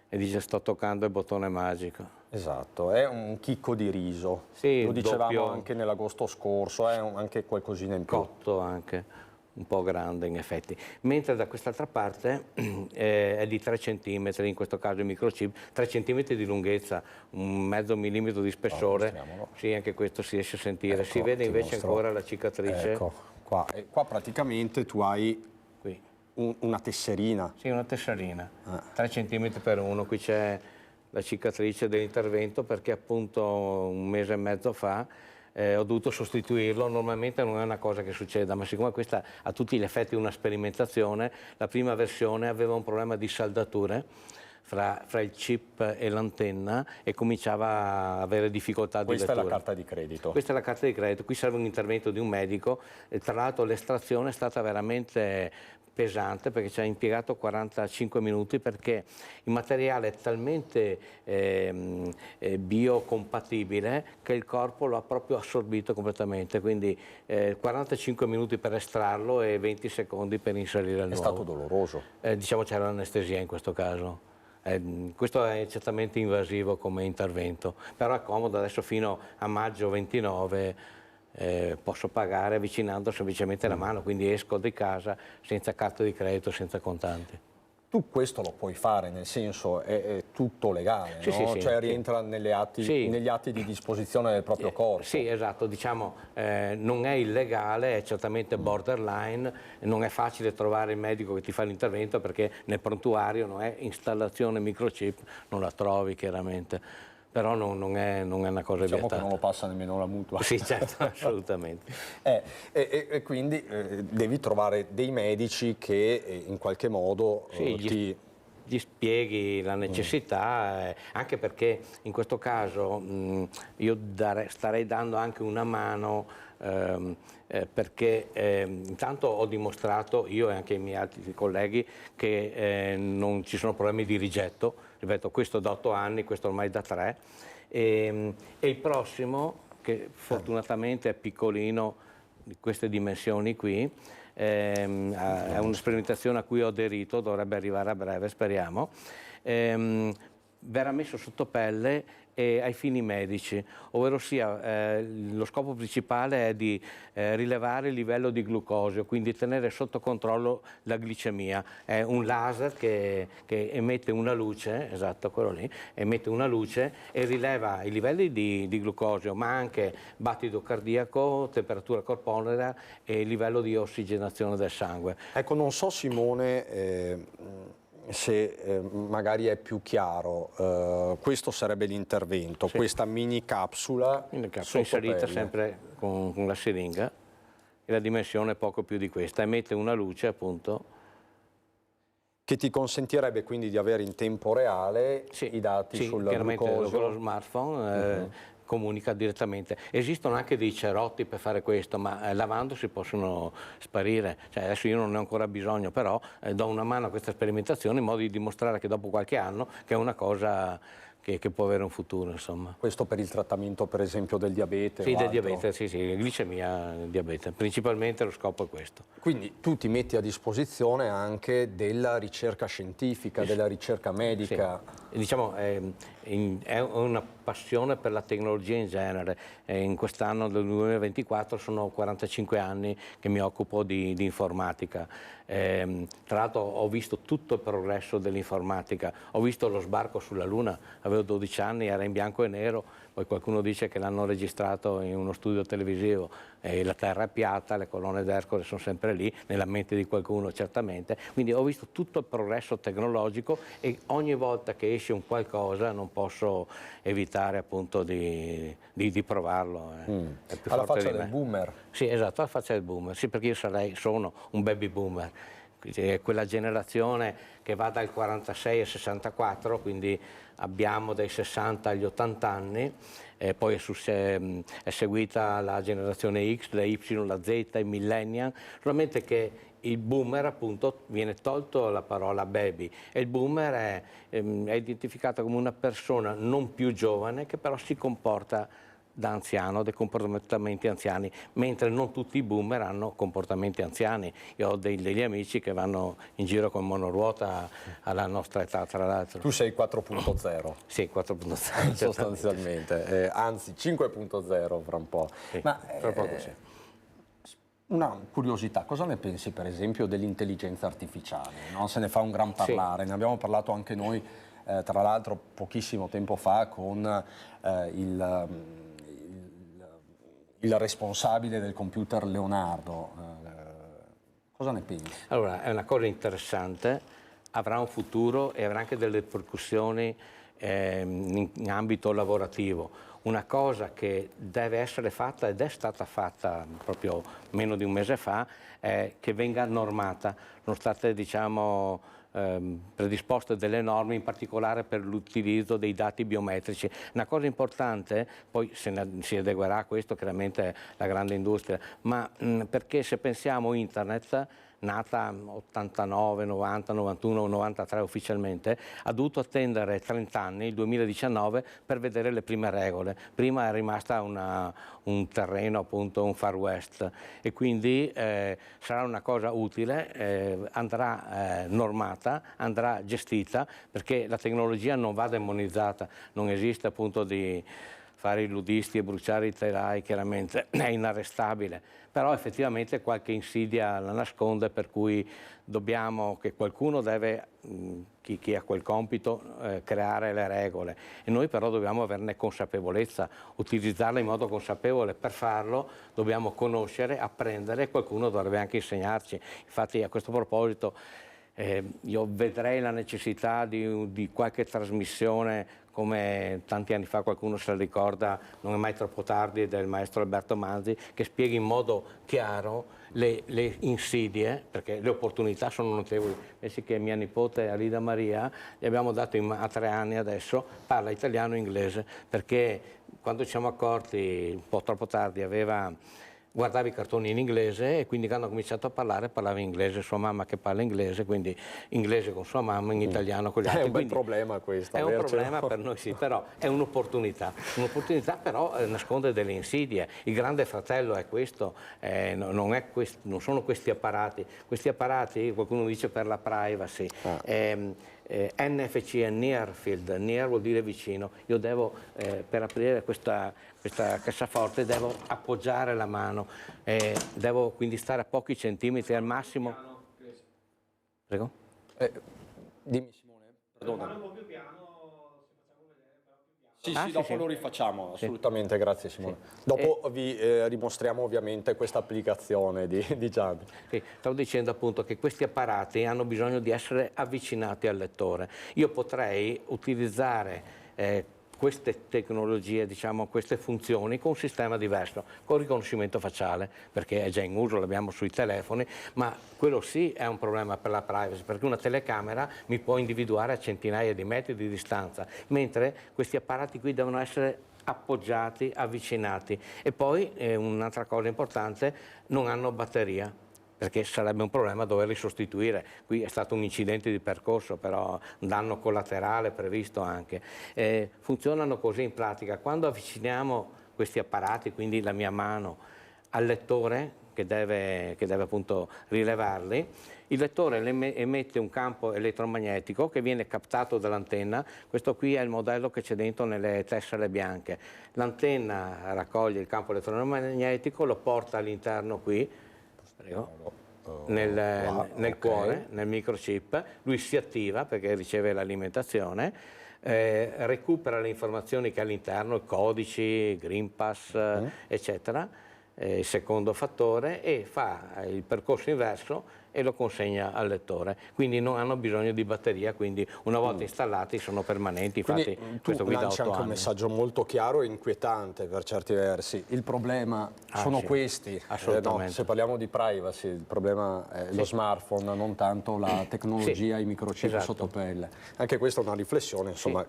e dice sto toccando il bottone magico. Esatto, è un chicco di riso, sì, lo dicevamo doppio, anche nell'agosto scorso, è anche qualcosina in più. Cotto anche, un po' grande in effetti. Mentre da quest'altra parte è di 3 cm, in questo caso il microchip, 3 cm di lunghezza, un mezzo millimetro di spessore, sì, anche questo si riesce a sentire. Ecco, si vede invece mostro. ancora la cicatrice. Ecco, qua. E qua praticamente tu hai qui una tesserina. Sì, una tesserina, 3 cm per 1, qui c'è la cicatrice dell'intervento perché appunto un mese e mezzo fa ho dovuto sostituirlo. Normalmente non è una cosa che succeda, ma siccome questa ha a tutti gli effetti una sperimentazione, la prima versione aveva un problema di saldature fra il chip e l'antenna e cominciava a avere difficoltà di lettura. Questa è la carta di credito. Questa è la carta di credito, qui serve un intervento di un medico e tra l'altro l'estrazione è stata veramente pesante perché ci ha impiegato 45 minuti perché il materiale è talmente biocompatibile che il corpo lo ha proprio assorbito completamente, quindi 45 minuti per estrarlo e 20 secondi per inserire il nuovo. È stato doloroso? Diciamo c'era l'anestesia in questo caso. Questo è certamente invasivo come intervento, però è comodo, adesso fino a maggio 29 posso pagare avvicinando semplicemente la mano, quindi esco di casa senza carta di credito, senza contanti. Tu questo lo puoi fare, nel senso è tutto legale, sì, no? sì, Cioè sì. rientra negli atti di disposizione del proprio corpo. Sì, esatto, diciamo non è illegale, è certamente borderline, non è facile trovare il medico che ti fa l'intervento perché nel prontuario non è installazione microchip, non la trovi chiaramente. Però non è una cosa diciamo vietata. Che non lo passa nemmeno la mutua. Sì, certo, assolutamente. E quindi devi trovare dei medici che in qualche modo gli spieghi la necessità, anche perché in questo caso io starei dando anche una mano perché intanto ho dimostrato, io e anche i miei altri colleghi, che non ci sono problemi di rigetto. Ripeto, questo da 8 anni, questo ormai da 3, e il prossimo, che fortunatamente è piccolino, di queste dimensioni qui, è una sperimentazione a cui ho aderito, dovrebbe arrivare a breve, speriamo, verrà messo sotto pelle e ai fini medici, ovvero sia lo scopo principale è di rilevare il livello di glucosio, quindi tenere sotto controllo la glicemia. È un laser che emette una luce, esatto, quello lì, emette una luce e rileva i livelli di glucosio, ma anche battito cardiaco, temperatura corporea e il livello di ossigenazione del sangue. Ecco, non so Simone se magari è più chiaro, questo sarebbe l'intervento, sì. Questa mini capsula inserita sempre con la siringa e la dimensione è poco più di questa, emette una luce appunto che ti consentirebbe quindi di avere in tempo reale i dati sul glucosio. Con lo smartphone comunica direttamente. Esistono anche dei cerotti per fare questo, ma lavando si possono sparire. Cioè, adesso io non ne ho ancora bisogno, però do una mano a questa sperimentazione in modo di dimostrare che dopo qualche anno che è una cosa che può avere un futuro, insomma. Questo per il trattamento, per esempio, del diabete? Sì, del diabete, sì, glicemia, diabete. Principalmente lo scopo è questo. Quindi tu ti metti a disposizione anche della ricerca scientifica, della ricerca medica. Sì. Diciamo, è una passione per la tecnologia in genere. In quest'anno del 2024 sono 45 anni che mi occupo di informatica. Tra l'altro ho visto tutto il progresso dell'informatica, ho visto lo sbarco sulla Luna, avevo 12 anni, era in bianco e nero, poi qualcuno dice che l'hanno registrato in uno studio televisivo, la Terra è piatta, le colonne d'Ercole sono sempre lì, nella mente di qualcuno certamente, quindi ho visto tutto il progresso tecnologico e ogni volta che esce un qualcosa non posso evitare appunto di provarlo. È più Alla forte faccia di del me. boomer. Sì, esatto, alla faccia del boomer, sì, perché io sono un baby boomer, quella generazione che va dal 46 al 64, quindi abbiamo dai 60 agli 80 anni, poi è seguita la generazione X, la Y, la Z, i millennial, solamente che il boomer appunto viene tolto la parola baby e il boomer è identificato come una persona non più giovane che però si comporta da anziano, dei comportamenti anziani, mentre non tutti i boomer hanno comportamenti anziani. Io ho degli amici che vanno in giro con monoruota alla nostra età, tra l'altro. Tu sei 4.0. Sì, 4.0. Sostanzialmente, anzi 5.0 fra un po'. Sì, Ma tra poco sì. una curiosità, cosa ne pensi per esempio dell'intelligenza artificiale? No? Se ne fa un gran parlare, ne abbiamo parlato anche noi, tra l'altro pochissimo tempo fa con il responsabile del computer Leonardo. Cosa ne pensi? Allora, è una cosa interessante, avrà un futuro e avrà anche delle ripercussioni in ambito lavorativo. Una cosa che deve essere fatta ed è stata fatta proprio meno di un mese fa è che venga normata. Sono state, diciamo, predisposte delle norme in particolare per l'utilizzo dei dati biometrici. Una cosa importante, poi si adeguerà a questo chiaramente la grande industria, ma perché se pensiamo internet, nata 89, 90, 91, 93 ufficialmente, ha dovuto attendere 30 anni, il 2019, per vedere le prime regole. Prima è rimasta un terreno, appunto, un far west, e quindi sarà una cosa utile, andrà normata, andrà gestita, perché la tecnologia non va demonizzata, non esiste appunto di fare i ludisti e bruciare i telai, chiaramente è inarrestabile, però effettivamente qualche insidia la nasconde, per cui dobbiamo, che qualcuno deve, chi ha quel compito, creare le regole, e noi però dobbiamo averne consapevolezza, utilizzarle in modo consapevole. Per farlo dobbiamo conoscere, apprendere, e qualcuno dovrebbe anche insegnarci. Infatti a questo proposito io vedrei la necessità di qualche trasmissione, come tanti anni fa qualcuno se la ricorda, Non è mai troppo tardi, del maestro Alberto Manzi, che spieghi in modo chiaro le insidie, perché le opportunità sono notevoli. Pensi che mia nipote Alida Maria, gli abbiamo dato a 3 anni adesso, parla italiano e inglese, perché quando ci siamo accorti, un po' troppo tardi, guardava i cartoni in inglese, e quindi quando ha cominciato a parlare parlava in inglese, sua mamma che parla inglese, quindi inglese con sua mamma, in italiano con gli altri. È un bel problema questo. È un problema per noi, sì, però è un'opportunità. Un'opportunità però nasconde delle insidie. Il grande fratello è questo, non sono questi apparati. Questi apparati, qualcuno dice per la privacy, NFC è near field, near vuol dire vicino. Io devo, per aprire questa cassaforte, devo appoggiare la mano, devo quindi stare a pochi centimetri al massimo. Prego? Dimmi Simone, perdona. Sì, dopo lo rifacciamo, assolutamente, grazie Simone. Dopo vi dimostriamo ovviamente questa applicazione di Gianni. Sì, stavo dicendo appunto che questi apparati hanno bisogno di essere avvicinati al lettore. Io potrei utilizzare queste tecnologie, diciamo, queste funzioni con un sistema diverso, con riconoscimento facciale, perché è già in uso, l'abbiamo sui telefoni, ma quello sì è un problema per la privacy, perché una telecamera mi può individuare a centinaia di metri di distanza, mentre questi apparati qui devono essere appoggiati, avvicinati. E poi un'altra cosa importante, non hanno batteria, perché sarebbe un problema doverli sostituire. Qui è stato un incidente di percorso, però un danno collaterale previsto anche. Funzionano così in pratica: quando avviciniamo questi apparati, quindi la mia mano, al lettore, che deve appunto rilevarli. Il lettore emette un campo elettromagnetico che viene captato dall'antenna. Questo qui è il modello che c'è dentro nelle tessere bianche. L'antenna raccoglie il campo elettromagnetico, lo porta all'interno qui, nel cuore, nel microchip. Lui si attiva perché riceve l'alimentazione, recupera le informazioni che ha all'interno, i codici, Green Pass, eccetera, il secondo fattore, e fa il percorso inverso e lo consegna al lettore. Quindi non hanno bisogno di batteria, quindi una volta installati sono permanenti. Infatti questo qui da 8 anni. Anche un messaggio molto chiaro e inquietante per certi versi. Il problema sono questi. Assolutamente. Se parliamo di privacy, il problema è lo smartphone, non tanto la tecnologia, i microchip sotto pelle. Anche questa è una riflessione, insomma.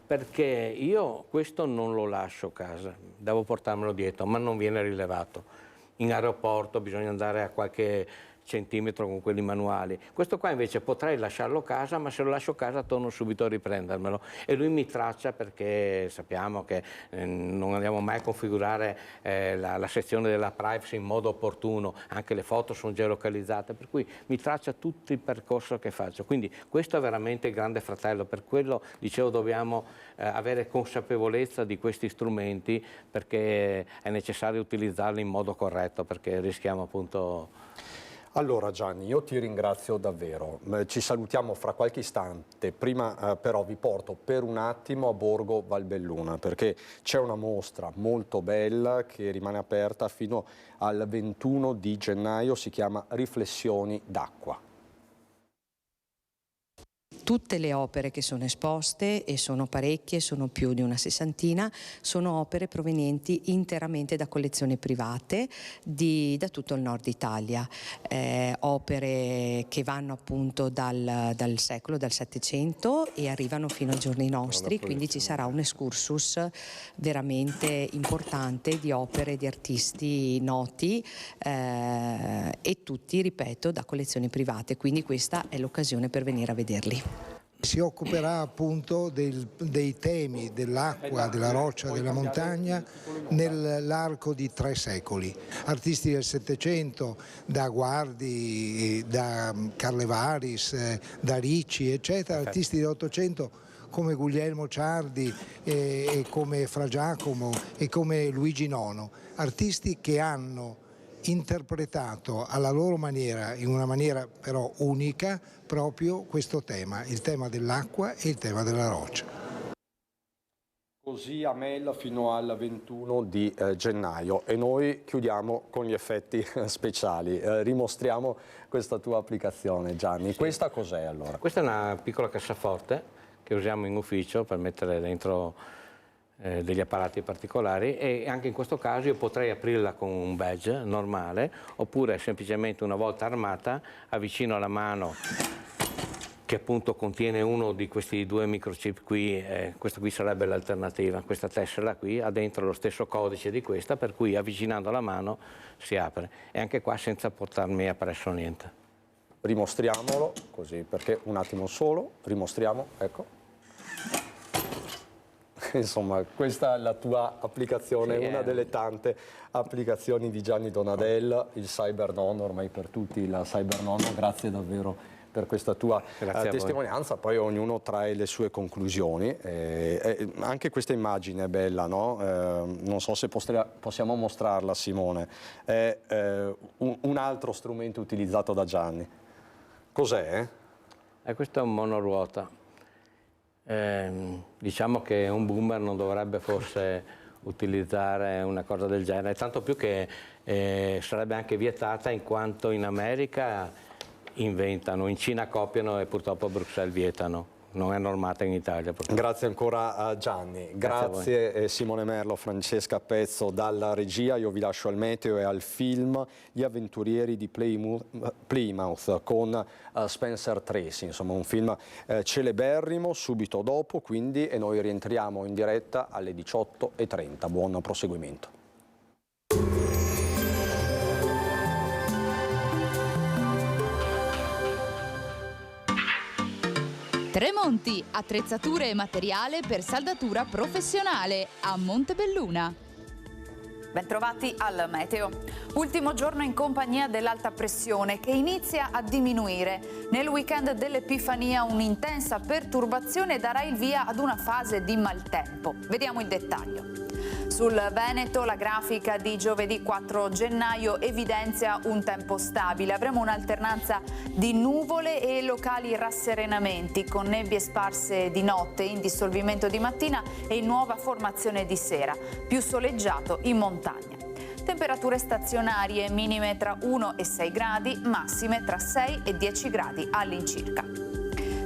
Perché io questo non lo lascio a casa, devo portarmelo dietro, ma non viene rilevato. In aeroporto bisogna andare a qualche centimetro con quelli manuali. Questo qua invece potrei lasciarlo a casa, ma se lo lascio a casa torno subito a riprendermelo, e lui mi traccia, perché sappiamo che non andiamo mai a configurare la sezione della privacy in modo opportuno, anche le foto sono geolocalizzate, per cui mi traccia tutto il percorso che faccio. Quindi questo è veramente il grande fratello, per quello dicevo dobbiamo avere consapevolezza di questi strumenti, perché è necessario utilizzarli in modo corretto, perché rischiamo appunto. Allora Gianni, io ti ringrazio davvero, ci salutiamo fra qualche istante, prima però vi porto per un attimo a Borgo Valbelluna, perché c'è una mostra molto bella che rimane aperta fino al 21 di gennaio, si chiama Riflessioni d'acqua. Tutte le opere che sono esposte, e sono parecchie, sono più di una sessantina, sono opere provenienti interamente da collezioni private da tutto il nord Italia, opere che vanno appunto dal secolo, dal Settecento, e arrivano fino ai giorni nostri, quindi ci sarà un excursus veramente importante di opere di artisti noti, e tutti, ripeto, da collezioni private, quindi questa è l'occasione per venire a vederli. Si occuperà appunto dei temi dell'acqua, della roccia, della montagna nell'arco di 3 secoli. Artisti del Settecento, da Guardi, da Carlevaris, da Ricci, eccetera, artisti dell'Ottocento come Guglielmo Ciardi, e come Fra Giacomo e come Luigi Nono, artisti che hanno interpretato alla loro maniera, in una maniera però unica, proprio questo tema, il tema dell'acqua e il tema della roccia. Così a Mel fino al 21 di gennaio, e noi chiudiamo con gli effetti speciali. Rimostriamo questa tua applicazione, Gianni. Sì. Questa cos'è allora? Questa è una piccola cassaforte che usiamo in ufficio per mettere dentro degli apparati particolari, e anche in questo caso io potrei aprirla con un badge normale, oppure semplicemente, una volta armata, avvicino alla mano, che appunto contiene uno di questi 2 microchip qui. Questa qui sarebbe l'alternativa, questa tessera qui ha dentro lo stesso codice di questa, per cui avvicinando la mano si apre, e anche qua senza portarmi appresso niente. Rimostriamolo così, perché un attimo solo, rimostriamo, ecco. Insomma, questa è la tua applicazione, una delle tante applicazioni di Gianni Donadel, il Cybernonno, ormai per tutti il Cybernonno. Grazie davvero per questa tua testimonianza. Poi ognuno trae le sue conclusioni. Anche questa immagine è bella, no? Non so se possiamo mostrarla, Simone. È un altro strumento utilizzato da Gianni. Cos'è? Questo è un monoruota. Diciamo che un boomer non dovrebbe forse utilizzare una cosa del genere, tanto più che sarebbe anche vietata, in quanto in America inventano, in Cina copiano e purtroppo a Bruxelles vietano. Non è normata in Italia. Grazie ancora a Gianni, grazie Simone Merlo, Francesca Pezzo dalla regia. Io vi lascio al meteo e al film Gli avventurieri di Plymouth con Spencer Tracy, insomma un film celeberrimo, subito dopo quindi, e noi rientriamo in diretta alle 18:30. Buon proseguimento. Tremonti, attrezzature e materiale per saldatura professionale a Montebelluna. Bentrovati al meteo. Ultimo giorno in compagnia dell'alta pressione che inizia a diminuire. Nel weekend dell'Epifania un'intensa perturbazione darà il via ad una fase di maltempo. Vediamo il dettaglio. Sul Veneto la grafica di giovedì 4 gennaio evidenzia un tempo stabile. Avremo un'alternanza di nuvole e locali rasserenamenti con nebbie sparse di notte, in dissolvimento di mattina e in nuova formazione di sera, più soleggiato in montagna. Temperature stazionarie minime tra 1 e 6 gradi, massime tra 6 e 10 gradi all'incirca.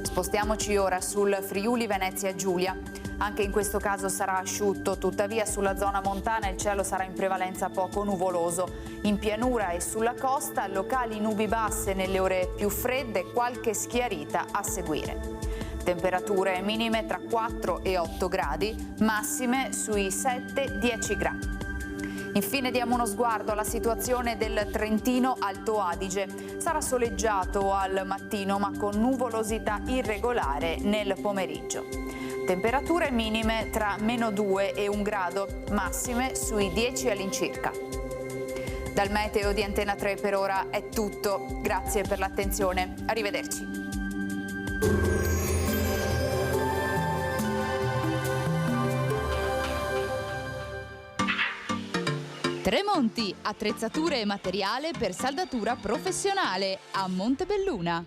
Spostiamoci ora sul Friuli Venezia Giulia. Anche in questo caso sarà asciutto, tuttavia sulla zona montana il cielo sarà in prevalenza poco nuvoloso. In pianura e sulla costa locali nubi basse nelle ore più fredde, qualche schiarita a seguire. Temperature minime tra 4 e 8 gradi, massime sui 7-10 gradi. Infine diamo uno sguardo alla situazione del Trentino Alto Adige. Sarà soleggiato al mattino ma con nuvolosità irregolare nel pomeriggio. Temperature minime tra -2 e 1 grado, massime sui 10 all'incirca. Dal meteo di Antena 3 per ora è tutto. Grazie per l'attenzione. Arrivederci. Tremonti, attrezzature e materiale per saldatura professionale a Montebelluna.